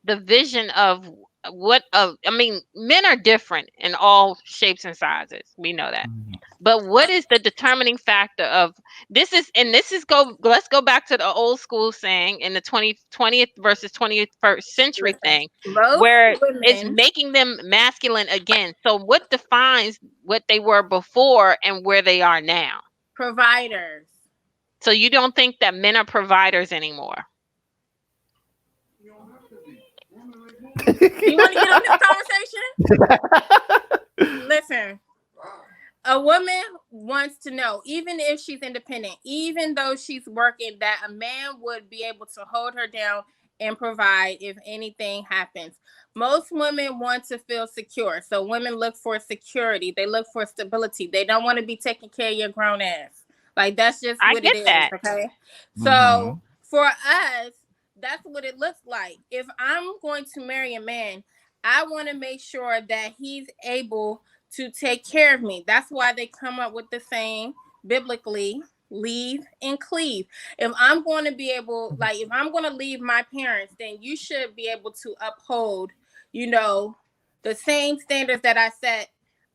the vision of what I mean, men are different in all shapes and sizes. We know that. But what is the determining factor of this is let's go back to the old school saying in the 20th versus 21st century Listen, thing most where it's women making them masculine again. So what defines what they were before and where they are now? providers. So you don't think that men are providers anymore? You want to get on this conversation? Listen, a woman wants to know, even if she's independent, even though she's working, that a man would be able to hold her down and provide if anything happens. Most women want to feel secure. So women look for security. They look for stability. They don't want to be taking care of your grown ass. Like that's just I what it get is, that. okay? Mm-hmm. So for us, that's what it looks like. If I'm going to marry a man, I want to make sure that he's able to take care of me. That's why they come up with the saying biblically, leave and cleave. If I'm going to be able, like, if I'm going to leave my parents, then you should be able to uphold, the same standards that I set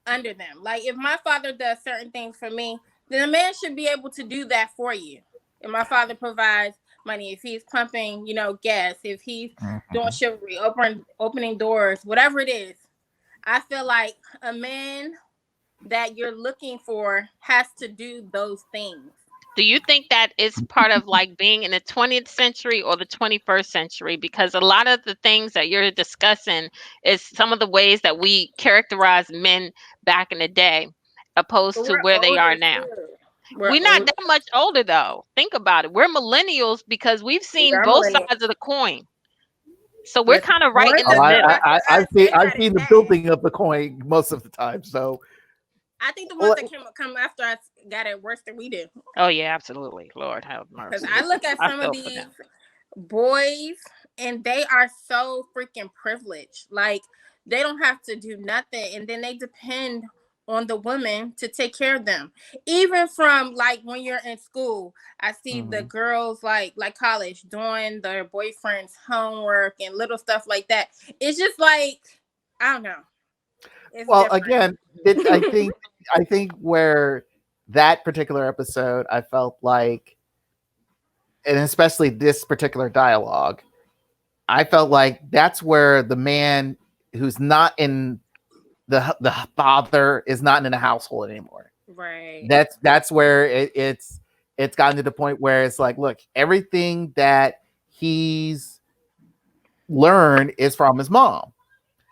under them. Like, if my father does certain things for me, then a man should be able to do that for you. If my father provides money, if he's pumping, gas, if he's doing Mm-hmm. chivalry, opening doors, whatever it is, I feel like a man that you're looking for has to do those things. Do you think that is part of like being in the 20th century or the 21st century? Because a lot of the things that you're discussing is some of the ways that we characterize men back in the day, But opposed to we're where they are older now. too. We're We're not older. that much older though. Think about it. We're millennials because we've We seen are both millennials. sides of the coin. So we're Listen, kind of right boys in Oh, the that middle. come after us, they I've got seen it the bad. building of the coin most of the time. So, I think the ones well, that come after us got it worse than we did. Oh yeah, absolutely. Lord have Because mercy. I look at I some of feel for these them. boys and they are so freaking privileged. Like they don't have to do nothing, and then they depend on the women to take care of them. Even from like when you're in school, I see the mhm. girls like college doing their boyfriend's homework and little stuff like that. It's just like I don't know. It's Well, different. again, I think where that particular episode, I felt like and especially this particular dialogue, I felt like that's where the man who's not in the father is not in the household anymore. Right. That's where it's gotten to the point where it's like, look, everything that he's learned is from his mom.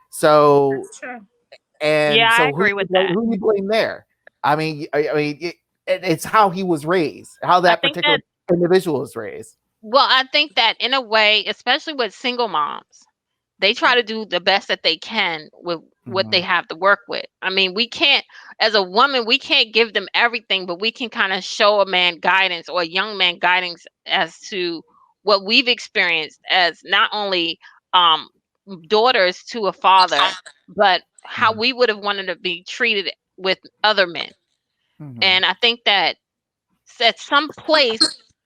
So That's true. Yeah, and I so agree with that. who you blame there? I mean, it's how he was raised, how I that think particular that individual was raised. well, I think that in a way, especially with single moms, they try to do the best that they can with what they Mhm. have to work with. I mean, we can't, as a woman, we can't give them everything, but we can kind of show a man guidance or a young man guidance as to what we've experienced as not only um, daughters to a father, but how Mhm. we would have wanted to be treated with other men. Mhm. And I think that at some place,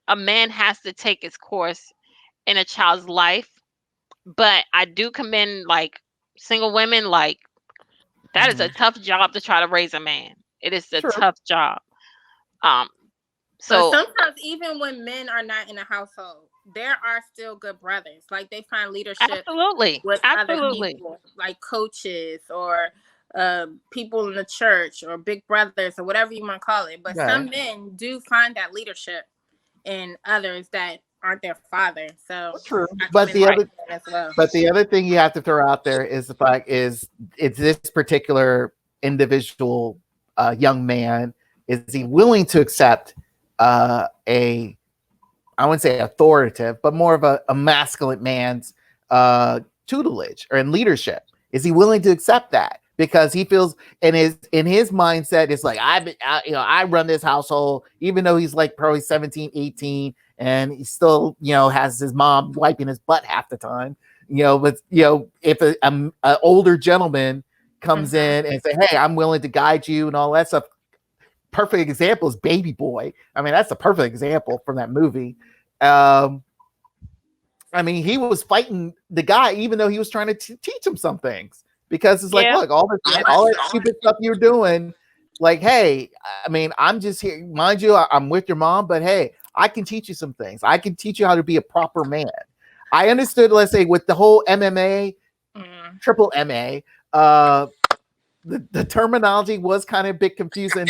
a man has to take his course in a child's life, but I do commend like single women, like that is a Mhm. tough job to try to raise a man. It is a True. tough job. Um, But so sometimes, even when men are not in a household, there are still good brothers. Like they find leadership absolutely, with other absolutely. people, like coaches or people in the church or big brothers or whatever you want to call it. But Okay. some men do find that leadership in others that aren't their father. So True. I commend them Right. as well. But the other thing you have to throw out there is the fact is it's this particular individual young man, is he willing to accept a, I wouldn't say authoritative, but more of a masculine man's tutelage or in leadership? Is he willing to accept that? Because he feels in his mindset, it's like I run this household, even though he's like probably 17, 18, and he still has his mom wiping his butt half the time. But if a older gentleman comes Mhm. in and say, "Hey, I'm willing to guide you," and all that stuff, perfect example is Baby Boy. I mean, that's a perfect example from that movie. Um, I mean, he was fighting the guy, even though he was trying to teach him some things. Because it's like, Yeah. look, all that stupid stuff you're doing, like, hey, I mean, I'm just here, mind you, I'm with your mom, but hey, I can teach you some things. I can teach you how to be a proper man. I understood, let's say, with the whole MMA, Mhm. triple MA, uh, the terminology was kind of a bit confusing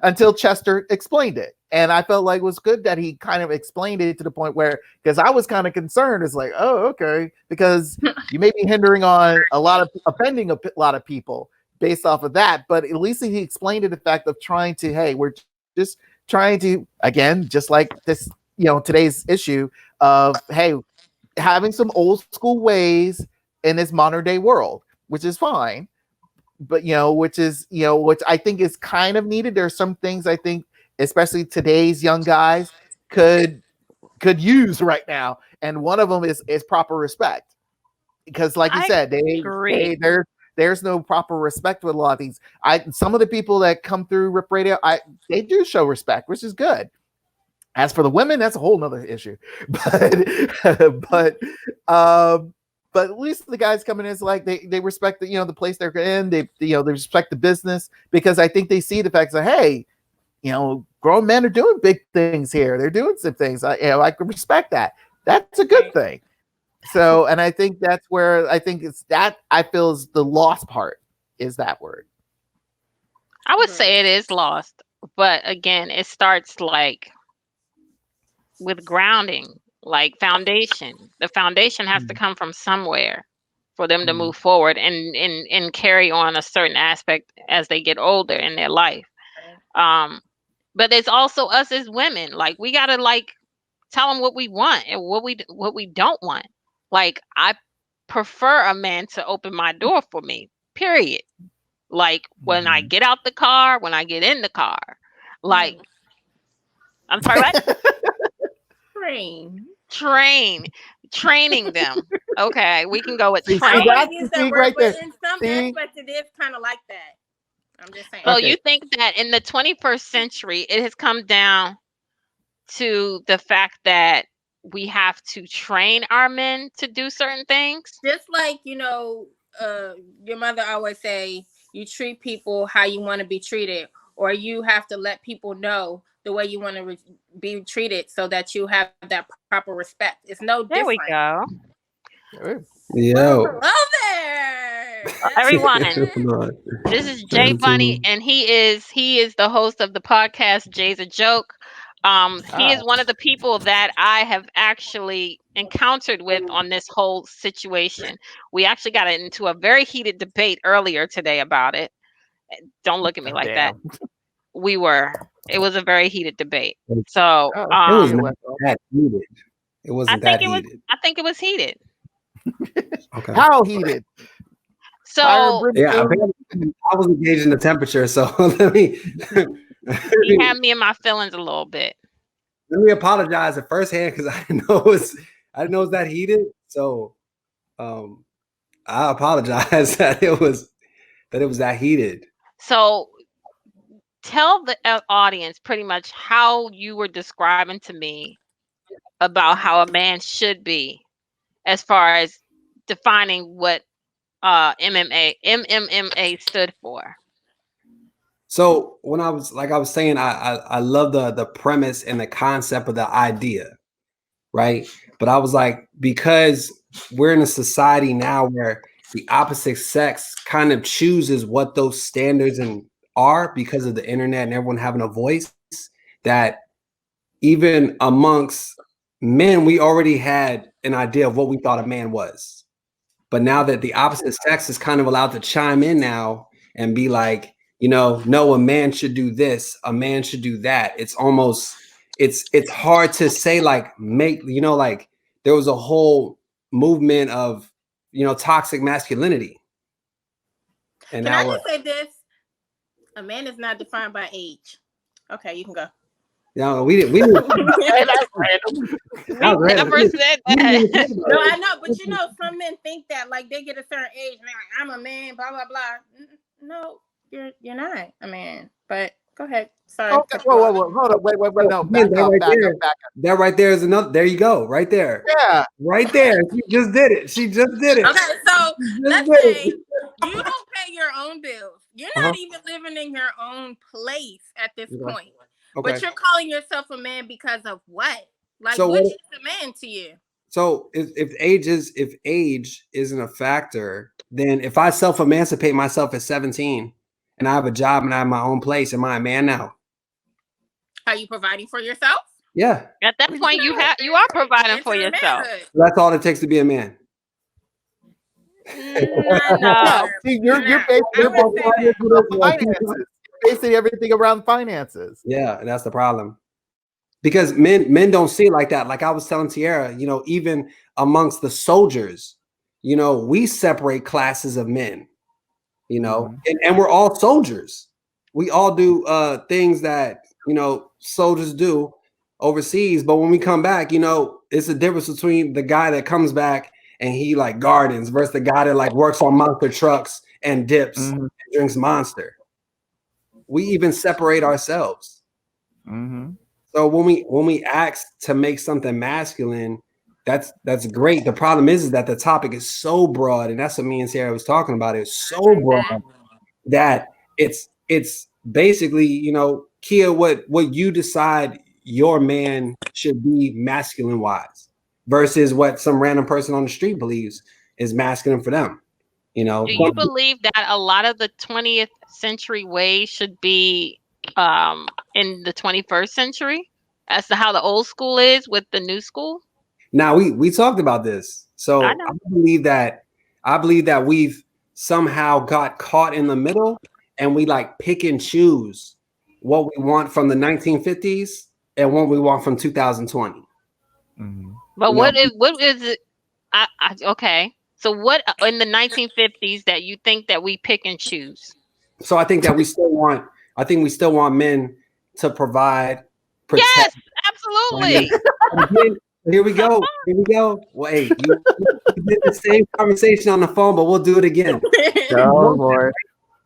until Chester explained it. And I felt like it was good that he kind of explained it to the point where, because I was kind of concerned, it's like, oh, okay, because you may be hindering on a lot of offending a lot of people based off of that. But at least he explained it, the fact of trying to, hey, we're just trying to, again, just like this, today's issue of, hey, having some old school ways in this modern day world, which is fine, but which I think is kind of needed. There are some things I think, especially today's young guys, could use right now, and one of them is proper respect. Because, like you I said, agree. there's no proper respect with a lot of these. Some of the people that come through Rip Radio, they do show respect, which is good. As for the women, that's a whole nother issue. But um, but at least the guys coming in is like they respect the place they're in. They respect the business, because I think they see the fact that, hey, grown men are doing big things here. They're doing some things. I can respect that. That's a good Right. thing. So, and I think that's where I think it's that I feel is the lost part, is that word. I would Right. say it is lost, but again, it starts like with grounding, like foundation. The foundation has to Mm, come from somewhere for them to mm, move forward and carry on a certain aspect as they get older in their life. Um, but it's also us as women. Like we gotta like tell them what we want and what we don't want. Like I prefer a man to open my door for me. Period. Like when I mhm. get out the car, when I get in the car. Like Mm. I'm sorry, what? Train. Train, training them. Okay, we can go with See, I see don't want train. to that, use that see word, right but there. in some See, aspects, it is kind of like that. I'm just saying. So you okay. think that in the 21st century, it has come down to the fact that we have to train our men to do certain things? Just like your mother always say, you treat people how you want to be treated. or you have to let people know the way you want to be treated so that you have that proper respect. It's no There different. we go. Well, Yo. hello there. Everyone, Lord. this is Jay Bunny, 17. and he is the host of the podcast Jay's a Joke. He is one of the people that I have actually encountered with on this whole situation. We actually got into a very heated debate earlier today about it. Don't look at me Oh, like that. damn. It was a very heated debate. So, Oh, It was it not went that heated. It I wasn't think that heated. it was heated. Okay. how heated? Fire and So Yeah, brimstone. apparently I was gauging the temperature, so let me he had me in my feelings a little bit. let me apologize at first hand because I didn't know it was that heated. So I apologize that it was that heated. So tell the audience pretty much how you were describing to me about how a man should be as far as defining what MMMA stood for. So when I was saying, I love the premise and the concept of the idea, right? But I was like, because we're in a society now where the opposite sex kind of chooses what those standards are because of the internet and everyone having a voice, that even amongst men, we already had an idea of what we thought a man was. But now that the opposite sex is kind of allowed to chime in now and be like, no, a man should do this, a man should do that. It's almost it's hard to say like like there was a whole movement of toxic masculinity. And Can I now just say this? A man is not defined by age. Okay, you can go. we didn't Hey, that's random. We never said that. No, I know, but some men think that like they get a certain age and they're like, I'm a man, blah blah blah. No, you're not a man. But go ahead. Sorry. Okay, whoa, hold on, wait, no, back that up, right back there. up, back up. That right there is another. There you go, right there. Yeah, Right there. She just did it. Okay, so let's say you don't pay your own bills. You're not even living in your own place at this point. Okay. But you're calling yourself a man because of what? Like, So which is a man to you? So if age isn't a factor, then if I self-emancipate myself at 17 and I have a job and I have my own place, am I a man now? Are you providing for yourself? Yeah. At that point, you are providing for yourself. That's all it takes to be a man. No. See, you're basing everything around finances. Yeah, and that's the problem. Because men don't see it like that. Like I was telling Tiara, even amongst the soldiers, we separate classes of men, and we're all soldiers. We all do things that, soldiers do overseas. But when we come back, it's the difference between the guy that comes back and he like gardens versus the guy that like works on monster trucks and dips and drinks Monster. We even separate ourselves. Mm-hmm. So when we ask to make something masculine, that's great. The problem is that the topic is so broad, and that's what me and Sarah was talking about. It's so broad that it's basically, Kia, what you decide your man should be masculine wise versus what some random person on the street believes is masculine for them. Do you believe that a lot of the 20th century ways should be in the 21st century as to how the old school is with the new school? Now we talked about this. So I believe that we've somehow got caught in the middle and we like pick and choose what we want from the 1950s and what we want from 2020. Mm-hmm. But what is it? Okay. So what in the 1950s that you think that we pick and choose? So I think that we still want men to provide, protect. Yes, absolutely. Here we go. Wait, you did the same conversation on the phone, but we'll do it again. Oh, Lord.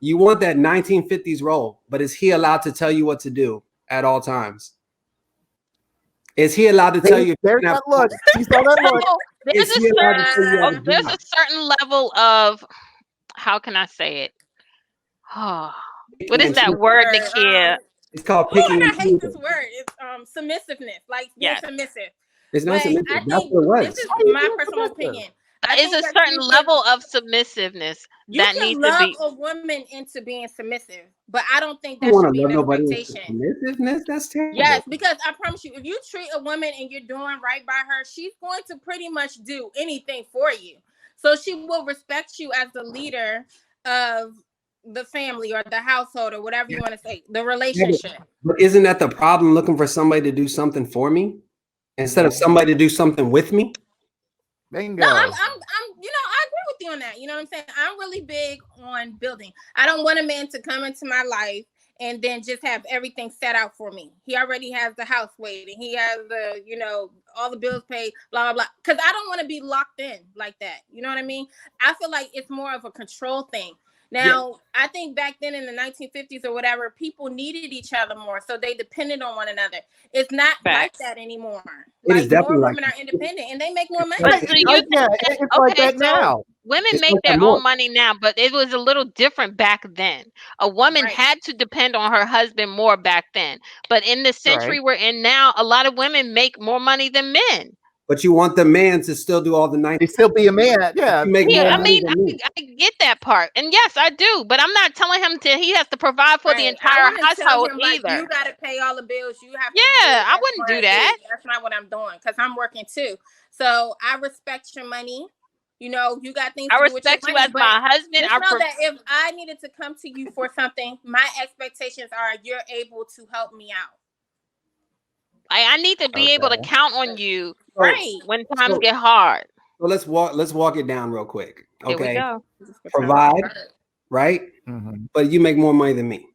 You want that 1950s role, but is he allowed to tell you what to do at all times? Is he allowed to tell you? There's that look. You saw that look. There's a certain level of, how can I say it? What is that word, Nakia? It's called Oh, picking. and I hate this word. It's submissiveness, like being Yes. submissive. It's not But submissive. I That's think what it this was. is Why are you my being personal submissive? opinion. I It's think a that certain level of submissiveness you that can needs to love be. a woman into being submissive, but I don't think I don't that should want be to an love nobody with expectation. submissiveness. That's terrible. Yes, because I promise you, if you treat a woman and you're doing right by her, she's going to pretty much do anything for you. So she will respect you as the leader of the family or the household or whatever you want to say, the relationship. But isn't that the problem? Looking for somebody to do something for me instead of somebody to do something with me. Bingo. No, I agree with you on that. You know what I'm saying? I'm really big on building. I don't want a man to come into my life and then just have everything set out for me. He already has the house waiting. He has all the bills paid, blah, blah, blah. Because I don't want to be locked in like that. You know what I mean? I feel like it's more of a control thing. Now, I think back then in the 1950s or whatever, people needed each other more. So they depended on one another. It's not like that anymore. It is Like definitely more like women are independent and they make more money. But so you Yeah, think it's like okay, that so now. women It's make like that their more. own money now, but it was a little different back then. A woman Right. had to depend on her husband more back then. But in the century Right. we're in now, a lot of women make more money than men. But you want the man to still do all the nice. You still be a man. Yeah. You make Yeah, more I money mean, than me. I get that part. And yes, I do. But I'm not telling him he has to provide for the Right. I entire wouldn't tell household him like either. you got to pay all the bills. You have to do Yeah, I X, wouldn't Y, do and Z. that. That's not what I'm doing because I'm working too. So I respect your money. You got things I to do with your respect you money, as but my husband. just know that if I needed to come to you for something, my expectations are you're able to help me out. I need to be able to Okay. count on you Right. when times So, get hard. so let's walk it down real quick. Here we Okay. go. Provide, right? Mhm. But you make more money than me.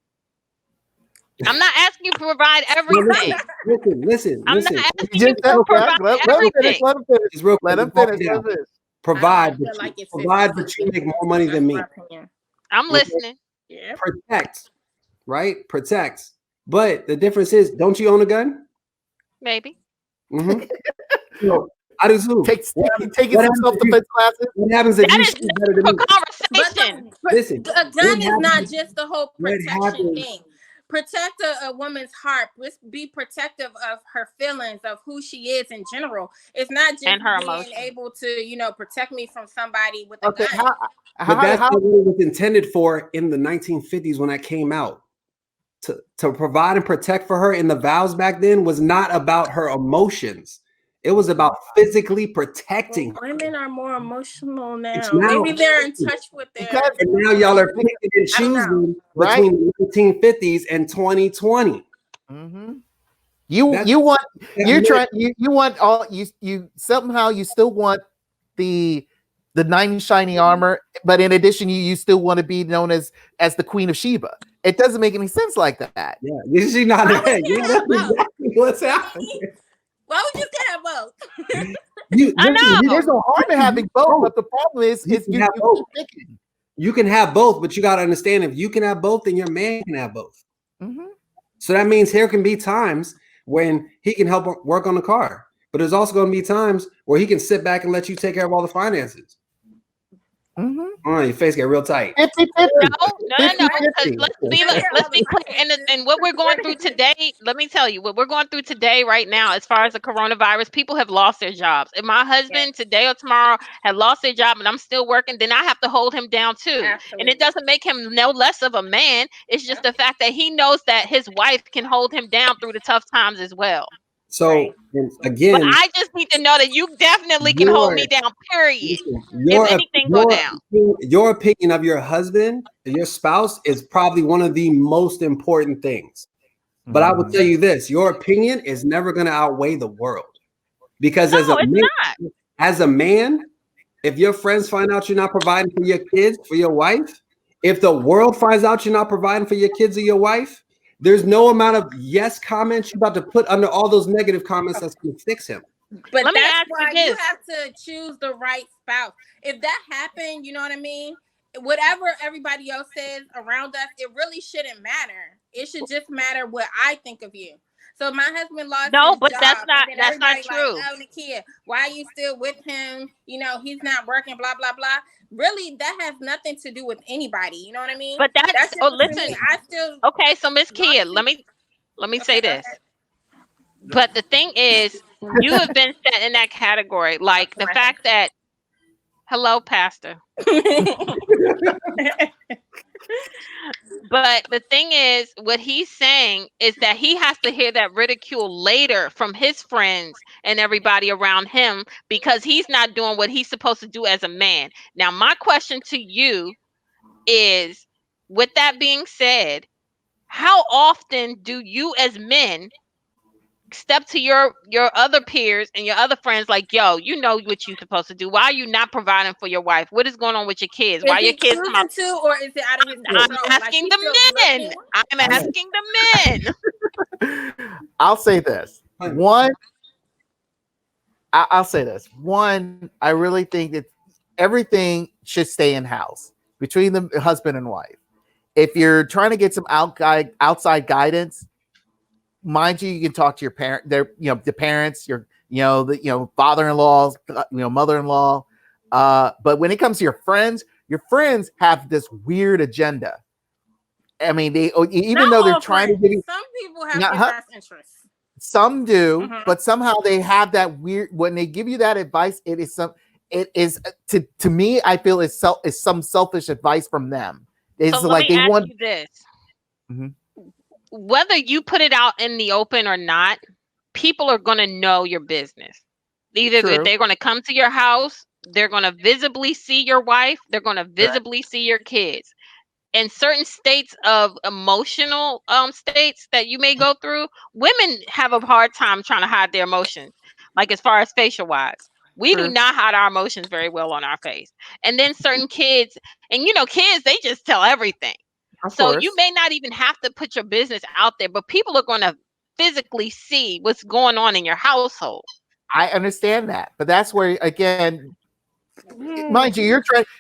I'm not asking you to provide No, everything. listen. I'm not asking You you just to said provide that. Let him finish. everything. Let him finish. Just real quick. Let him Let's walk finish. it Let down. him finish. Provide, I feel like it's provide, but you 50-50. make more money than me. That's my opinion. I'm Okay. listening. Yeah. Protect, right? Protect. But the difference is, don't you own a gun? Maybe. Mm-hmm. So, I do too. Taking some self-defense classes. What happens if That you is shoot better than for me? But conversation. Listen, a gun is not just the whole what protection happens? thing. Protect a woman's heart. Be protective of her feelings, of who she is in general. It's not just And her being emotions. able to, protect me from somebody with a Okay. gun. But that's what it was intended for in the 1950s when that came out. To provide and protect for her in the vows back then was not about her emotions. It was about physically protecting her. Women are more emotional It's now. now, Maybe they're in touch with their. and now y'all are picking and I don't know. choosing Right? between the 1950s and 2020. Mm-hmm. You want you're trying you want all you somehow you still want the knight in shining armor, but in addition you still want to be known as the Queen of Sheba. It doesn't make any sense like that. Yeah, this is not Why that. we can't Yeah, have that's both? exactly what's happening. Why would you can't have both? I know. There's no harm in having both, but the problem is You can have you both. keep picking. You can have both, but you got to understand if you can have both, then your man can have both. Mm-hmm. So that means there can be times when he can help work on the car, but there's also going to be times where he can sit back and let you take care of all the finances. Mm-hmm. Oh, your face get real tight. 50-50. No. 50-50. Let's be clear. And what we're going through today, let me tell you, what we're going through today, right now, as far as the coronavirus, people have lost their jobs. If my husband today or tomorrow had lost their job and I'm still working, then I have to hold him down too. Absolutely. And it doesn't make him no less of a man. It's just the fact that he knows that his wife can hold him down through the tough times as well. So But again, I just need to know that you definitely can hold me down, period. If anything go down. your opinion of your husband, your spouse, is probably one of the most important things. But I will tell you this: your opinion is never going to outweigh the world, because No, it's not. as a man, if your friends find out you're not providing for your kids, for your wife, if the world finds out you're not providing for your kids or your wife, there's no amount of yes comments you're about to put under all those negative comments that's going to fix him. But Let me that's ask why you you this. have to choose the right spouse. If that happened, you know what I mean? Whatever everybody else says around us, it really shouldn't matter. It should just matter what I think of you. So my husband lost No, his but job, and then that's not everybody like, true. oh, Nakia, why are you still with him? You know, he's not working, blah, blah, blah. Really, that has nothing to do with anybody. You know what I mean? But that's That's just between me. listen. I still Okay, so Miss lost Kia, his. let me Okay, say go this. But the thing is, you have been set in that category, like the fact that hello, Pastor. ahead. But the thing is, what he's saying is that he has to hear that ridicule later from his friends and everybody around him because he's not doing what he's supposed to do as a man. Now, my question to you is, with that being said, how often do you as men step to your other peers and your other friends like, yo, you know what you're supposed to do? Why are you not providing for your wife? What is going on with your kids? Is Why your he kids come out? choosing to, or is it out of his I'm control? Like asking he's the still men. looking. I'm asking the men. I'll say this. One, I'll say this. One, I really think that everything should stay in house between the husband and wife. If you're trying to get some outside guidance, mind you, you can talk to your parent, the parents, the father-in-laws, mother-in-law. But when it comes to your friends have this weird agenda. I mean, even Not though they're all trying to friends. give you, Some people have your best interests. some do, Mhm. but somehow they have that weird. When they give you that advice, it is to me. I feel it's some selfish advice from them. It's So let like me they ask want. you this. Mhm. Whether you put it out in the open or not, people are going to know your business. Either if True. they're going to come to your house, they're going to visibly see your wife, they're going to Right. visibly see your kids. In certain states of emotional states that you may go through, women have a hard time trying to hide their emotions, like as far as facial wise. We do True. not hide our emotions very well on our face. And then certain kids, and kids, they just tell everything. Of So you course. may not even have to put your business out there, but people are going to physically see what's going on in your household. I understand that, but that's where again, mind you,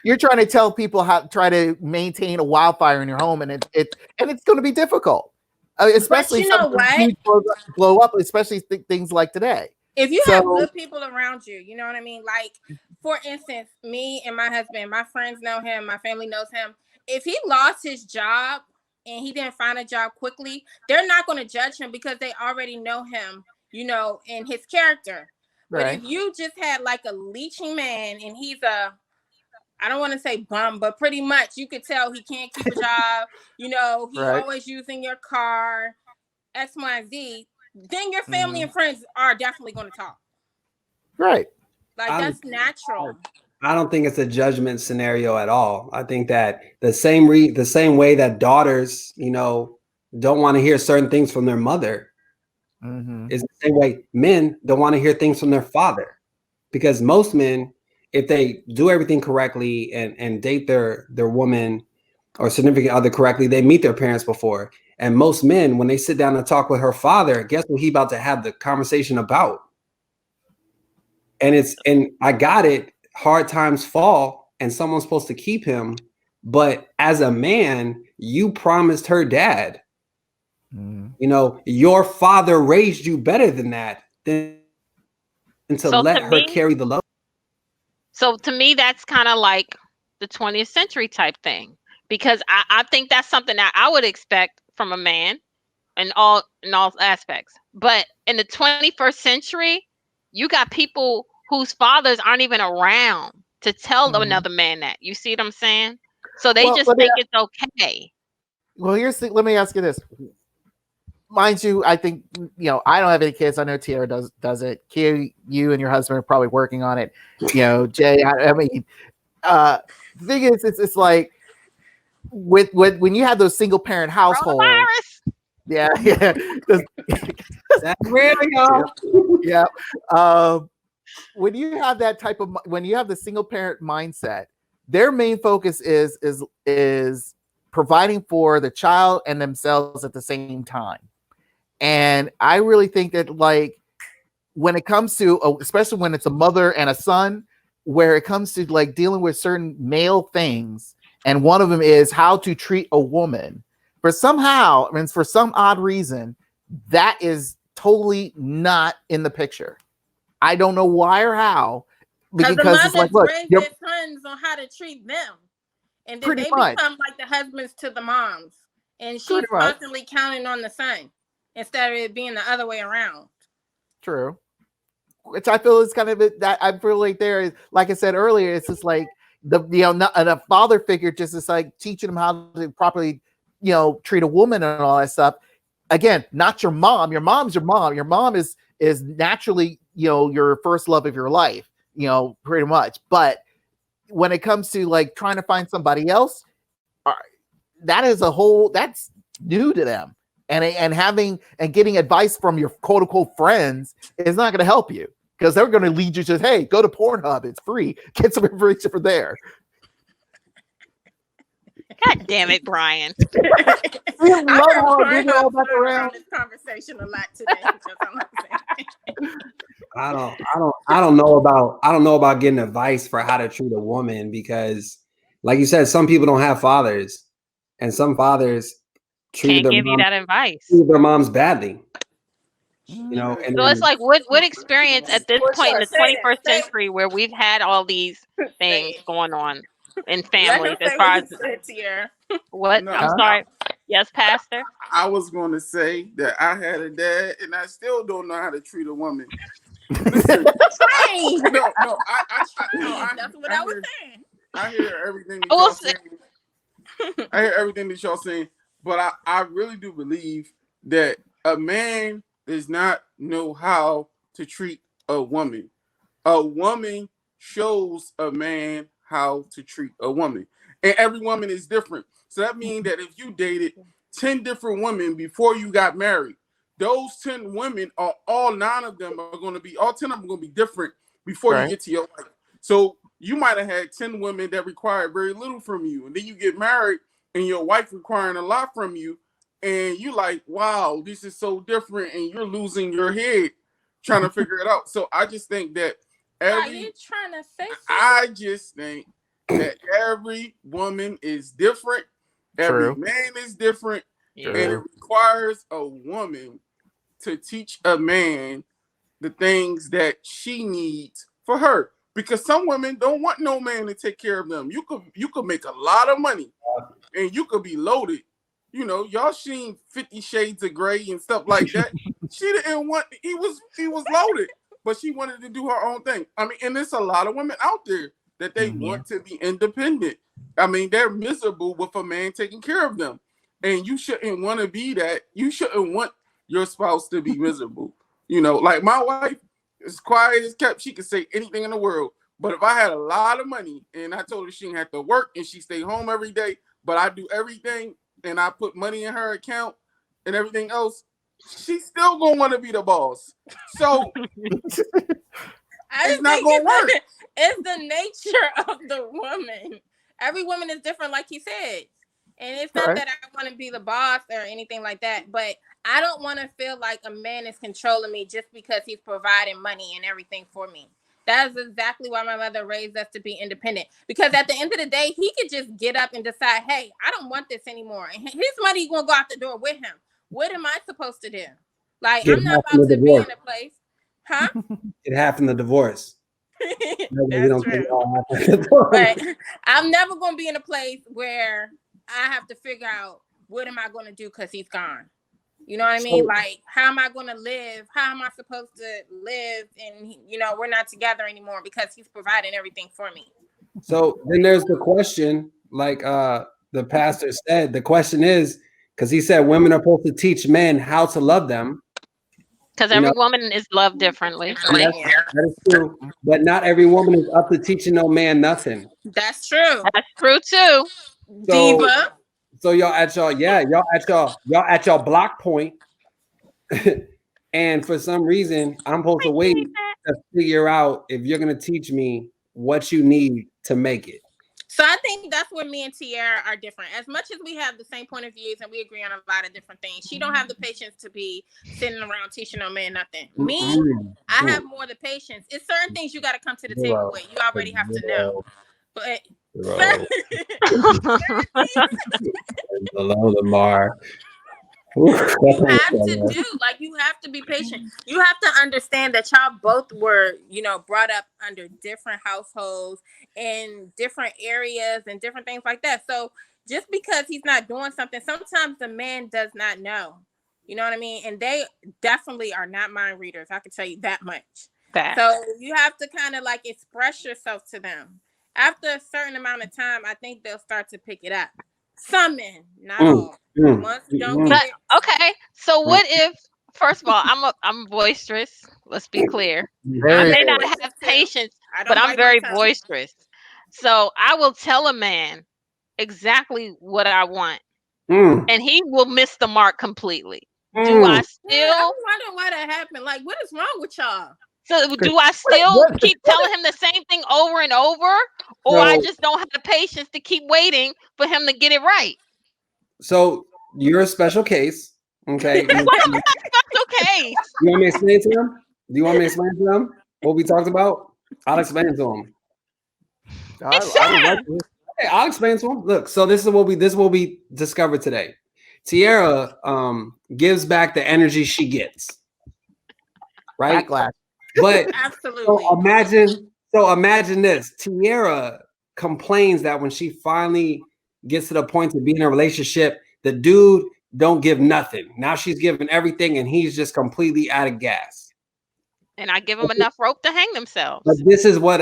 you're trying to tell people how to try to maintain a wildfire in your home, and it's going to be difficult, But especially you know something what? huge blow up, especially things like today. If you have So good people around you, you know what I mean? Like, for instance, me and my husband, my friends know him, my family knows him. If he lost his job and he didn't find a job quickly, they're not going to judge him because they already know him, and his character. But if right, you just had like a leeching man and he's I don't want to say bum, but pretty much you could tell he can't keep a job, he right, always using your car, X, Y, and Z, then your family mhm, and friends are definitely going to talk. right, Like I'm that's natural. I don't think it's a judgment scenario at all. I think that the same way that daughters, don't want to hear certain things from their mother hmm is the same way men don't want to hear things from their father. Because most men, if they do everything correctly and date their woman or significant other correctly, they meet their parents before. And most men, when they sit down and talk with her father, guess what he about to have the conversation about? And I got it. Hard times fall, and someone's supposed to keep him. But as a man, you promised her dad. hmm Your father raised you better than that, than to So let to her me, carry the load. that's kind of like the 20th century type thing because I think that's something that I would expect from a man in all aspects. But in the 21st century, you got people whose fathers aren't even around to tell hmm another man that. You see what I'm saying? So they Well, just think it's okay. let me ask you this. Mind you, I think I don't have any kids. I know Tiara does it. Kia, you and your husband are probably working on it. Jay, I mean, the thing is, it's like with when you have those single parent households. Coronavirus. Yeah, yeah, That's real, y'all. yeah. Um, when you have the single parent mindset, their main focus is providing for the child and themselves at the same time. And I really think that like when it comes to especially when it's a mother and a son, where it comes to like dealing with certain male things, and one of them is how to treat a woman. For some odd reason, that is totally not in the picture. I don't know why or how. Because the It's like, mothers look, raise their sons on how to treat them. And then pretty they much. become like the husbands to the moms. And she's Pretty much. constantly counting on the son instead of it being the other way around. True. Which I feel is kind of that I feel like there, like I said earlier, it's just like the father figure just is like teaching them how to properly, treat a woman and all that stuff. Again, not your mom. Your mom's your mom. Your mom is naturally, your first love of your life, pretty much. But when it comes to like trying to find somebody else, that's new to them. And having and getting advice from your quote unquote friends is not going to help you, because they're going to lead you to, hey, go to Pornhub, it's free, get some information from there. God damn it, Brian! I heard Pornhub this conversation a lot today. I don't know about getting advice for how to treat a woman, because, like you said, some people don't have fathers, and some fathers can't give you that advice. Treat their moms badly. And so it's like, what experience at this point in the 21st century where we've had all these things going on in families as far as what? No, I'm sorry. Yes, Pastor. I was going to say that I had a dad, and I still don't know how to treat a woman. Listen, that's what I was saying. I hear everything that y'all saying. I hear everything that y'all saying, but I really do believe that a man does not know how to treat a woman. A woman shows a man how to treat a woman. And every woman is different. So that means that if you dated 10 different women before you got married, those 10 women are all 9 of them are going to be, all 10 of them are going to be different before you get to your wife. So you might have had 10 women that required very little from you. And then you get married and your wife requiring a lot from you. And you're like, wow, this is so different. And you're losing your head trying to figure it out. So I just think that I just think that every woman is different. Every man is different. And it requires a woman to teach a man the things that she needs for her. Because some women don't want no man to take care of them. You could make a lot of money and you could be loaded. Y'all seen 50 Shades of Grey and stuff like that. She didn't want, he was loaded, but she wanted to do her own thing. I mean, and there's a lot of women out there that they want to be independent. I mean, they're miserable with a man taking care of them. And you shouldn't want to be that. You shouldn't want your spouse to be miserable. Like my wife is quiet as kept. She could say anything in the world. But if I had a lot of money and I told her she didn't have to work and she stay home every day, but I do everything and I put money in her account and everything else, she's still going to want to be the boss. So it's not going to work. It's the nature of the woman. Every woman is different, like you said. And it's not that I want to be the boss or anything like that, but I don't want to feel like a man is controlling me just because he's providing money and everything for me. That's exactly why my mother raised us to be independent. Because at the end of the day, he could just get up and decide, hey, I don't want this anymore. And his money going to go out the door with him. What am I supposed to do? Like, I'm not about to be in a place. Huh? It happened the divorce. That's true. But I'm never going to be in a place where I have to figure out what am I going to do because he's gone. You know what I mean? Like, how am I going to live? How am I supposed to live? And, we're not together anymore because he's providing everything for me. So then there's the question, like the pastor said, the question is, because he said women are supposed to teach men how to love them. Because every woman is loved differently. That is true. But not every woman is up to teaching no man nothing. That's true. That's true too. Diva. So y'all at y'all block point. And for some reason, I'm supposed to wait to figure out if you're gonna teach me what you need to make it. So I think that's where me and Tiara are different. As much as we have the same point of views and we agree on a lot of different things, she don't have the patience to be sitting around teaching no man nothing. Me, I have more the patience. It's certain things you got to come to the table with. You already have to know. But hello, Lamar. You have to do, like, you have to be patient. You have to understand that y'all both were, brought up under different households in different areas and different things like that. So just because he's not doing something, sometimes the man does not know. You know what I mean? And they definitely are not mind readers. I can tell you that much. So you have to kind of like express yourself to them. After a certain amount of time, I think they'll start to pick it up. Some men, not all. Once don't get it. Okay, so what if? First of all, I'm boisterous. Let's be clear. I may not have patience, but I'm very boisterous. So I will tell a man exactly what I want, and he will miss the mark completely. Do I still? I'm wondering why that happened. Like, what is wrong with y'all? So do I still keep telling him the same thing over and over, or I just don't have the patience to keep waiting for him to get it right? So you're a special case, okay? Why am I a special case? You want me to explain to him? Do you want me to explain to him what we talked about? I'll explain it to him. I'll explain to him. Look, so this is what we discovered today. Tiara gives back the energy she gets, right? Backlash. But absolutely. So imagine this. Tiara complains that when she finally gets to the point to be in a relationship, the dude don't give nothing. Now she's giving everything, and he's just completely out of gas. And I give them enough rope to hang themselves. But this is what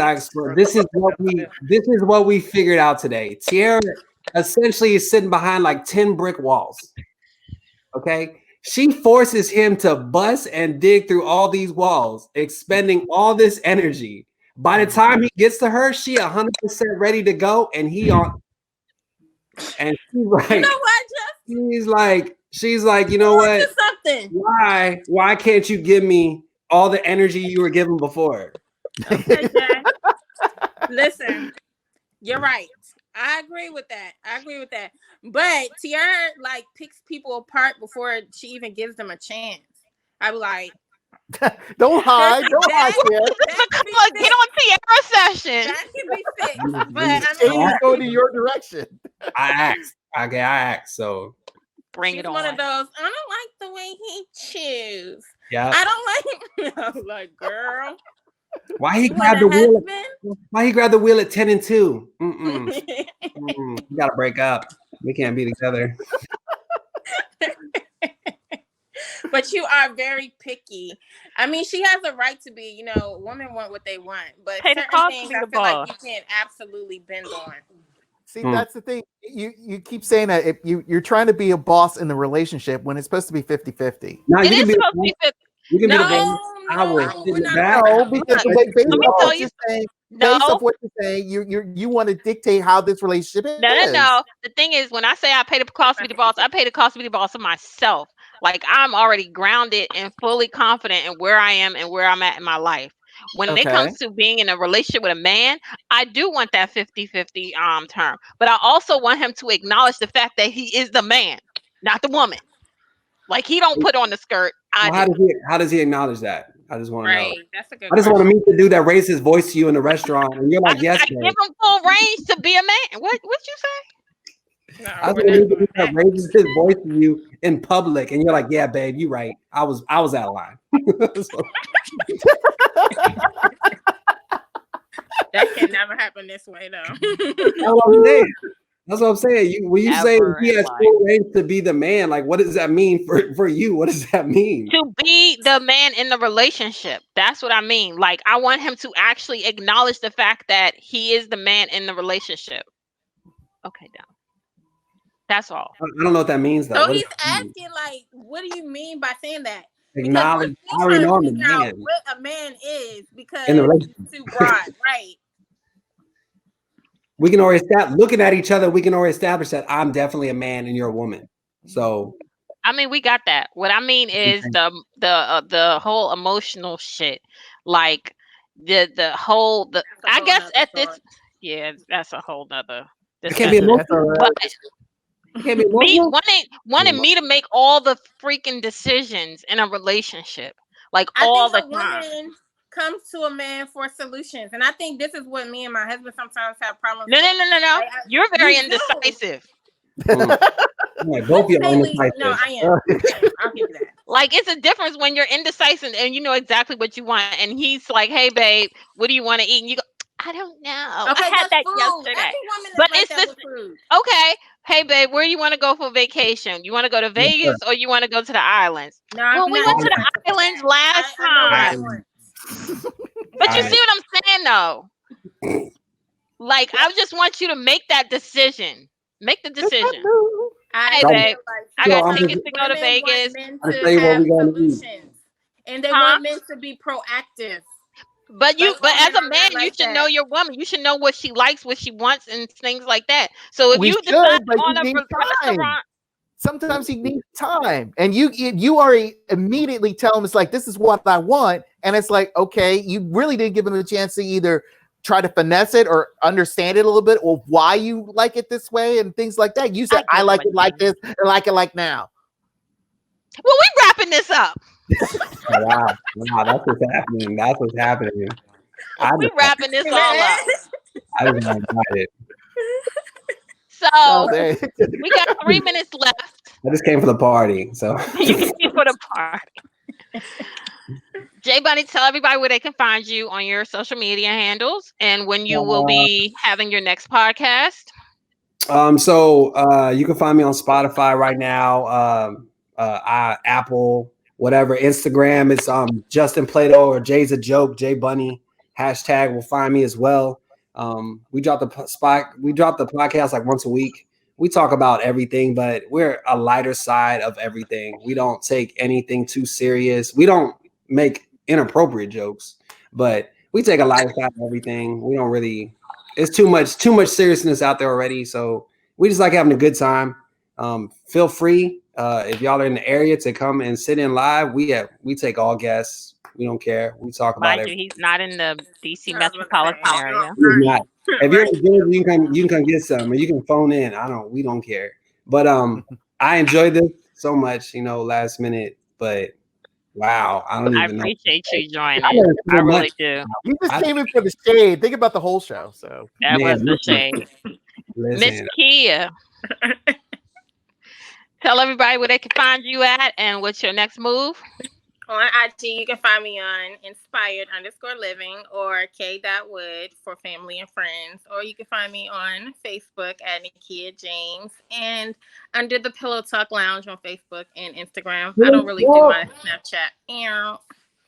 we figured out today. Tiara essentially is sitting behind like 10 brick walls. Okay. She forces him to bust and dig through all these walls, expending all this energy. By the time he gets to her, she 100% ready to go, and he on. And she's like, you know what, Jeff? She's like, you know what? Something. Why can't you give me all the energy you were given before? Okay, listen, you're right. I agree with that. But Tiara like picks people apart before she even gives them a chance. I be like, don't hide, Tiara. Get on Tiara session. That can be fixed, but I mean, go to your direction. I asked. So bring it on. One of those. I don't like the way he chews. Yeah. I don't like. I'm like, girl. Why he grabbed the wheel? Why he grabbed the wheel at 10 and 2? We gotta break up. We can't be together. But you are very picky. I mean, she has a right to be. Women want what they want, but certain things I feel like you can't absolutely bend on. See, that's the thing. You keep saying that if you're trying to be a boss in the relationship when it's supposed to be 50-50. No, it is supposed to be 50. You can be the because based off what you're saying, you want to dictate how this relationship is. No. The thing is, when I say I pay the cost to be the boss, I pay the cost to be the boss of myself. Like, I'm already grounded and fully confident in where I am and where I'm at in my life. When it comes to being in a relationship with a man, I do want that 50-50 term. But I also want him to acknowledge the fact that he is the man, not the woman. Like, he don't put on the skirt. How does he acknowledge that? I just want to know. That's a good I just want to meet the dude that raised his voice to you in the restaurant, and you're like, "Yes." I give him full range to be a man. What you say? No, I was the dude that raises his voice to you in public, and you're like, "Yeah, babe, you right. I was out of line." That can never happen this way, though. That's what I'm saying. When you say he has full range to be the man, like, what does that mean for you? What does that mean? To be the man in the relationship. That's what I mean. Like, I want him to actually acknowledge the fact that he is the man in the relationship. Okay, down. That's all. I don't know what that means, though. So he's asking, like, what do you mean by saying that? Acknowledge. I already know I'm a man. What a man is, because it's too broad, right? We can already looking at each other. We can already establish that I'm definitely a man and you're a woman. So, I mean, we got that. What I mean is the whole emotional shit, like the whole. I guess at this, that's a whole nother. It can't be emotional. Wanting me to make all the freaking decisions in a relationship, like all the time. Comes to a man for solutions, and I think this is what me and my husband sometimes have problems. No. You're very indecisive. Like, both of y'all indecisive. No, I am. I'll give you that. Like, it's a difference when you're indecisive and you know exactly what you want, and he's like, "Hey, babe, what do you want to eat?" And you go, "I don't know. Okay, I had that food. yesterday." Every woman is But like it's that this. with food. Okay, hey, babe, where do you want to go for vacation? You want to go to Vegas or you want to go to the islands? No, Well, I'm we not went to the indecisive with islands that. last I know what I time. want. But you see what I'm saying, though? Like, I just want you to make that decision. Make the decision. Hey, babe, I got tickets to go to Vegas. Men to have solutions, and they want men to be proactive. But as a man, you like should that. know your woman. You should know what she likes, what she wants, and things like that. So if We you should, decide but on you a need time. restaurant, Sometimes you need time, and you already immediately tell him it's like, this is what I want, and it's like, okay, you really didn't give him a chance to either try to finesse it or understand it a little bit, or why you like it this way and things like that. You said, I like it like this, and like it like now. Well, we wrapping this up. Wow, that's what's happening. That's what's happening. We wrapping this all up. I was not excited. So we got 3 minutes left. I just came for the party, so you came for the party. J Bunny, tell everybody where they can find you on your social media handles and when you will be having your next podcast. So you can find me on Spotify right now, Apple, whatever. Instagram, it's Justin Plato or Jay's a Joke, J Bunny # will find me as well. We drop the podcast like once a week. We talk about everything, but we're a lighter side of everything. We don't take anything too serious. We don't make inappropriate jokes, but we take a lighter side of everything. We don't really. It's too much seriousness out there already. So we just like having a good time. Feel free if y'all are in the area to come and sit in live. We take all guests. We don't care. We talk about it. He's not in the DC metropolitan area. He's not. If you're in Jersey, you can come get some, or you can phone in. We don't care. But I enjoyed this so much, last minute. But wow, I appreciate you joining. I really do. You just came in for the shade. Think about the whole show. So that was the shade. Miss Kia. Tell everybody where they can find you at and what's your next move. On IG, you can find me on inspired_living or k.wood for family and friends. Or you can find me on Facebook at Nakia James and under the Pillow Talk Lounge on Facebook and Instagram. I don't really do my Snapchat.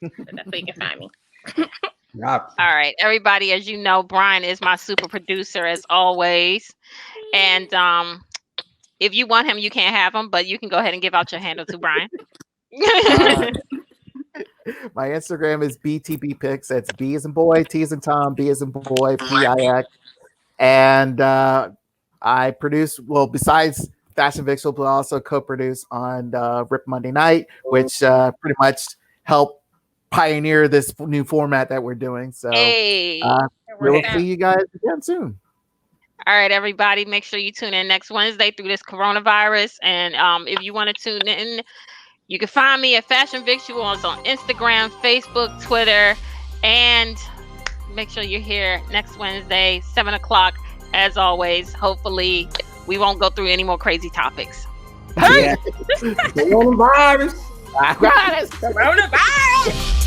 That's where you can find me. All right, everybody, as you know, Brian is my super producer as always. And if you want him, you can't have him, but you can go ahead and give out your handle to Brian. My Instagram is BTBPix. That's B as in boy, T as in Tom, B as in boy, PIX. And I produce, besides Fashion Victuals, but also co-produce on Rip Monday Night, which pretty much helped pioneer this new format that we're doing. So we'll see you guys again soon. All right, everybody, make sure you tune in next Wednesday through this coronavirus. And if you want to tune in, you can find me at Fashion Victuals on Instagram, Facebook, Twitter, and make sure you're here next Wednesday, 7 o'clock. As always, hopefully we won't go through any more crazy topics. Yeah. Coronavirus. Coronavirus.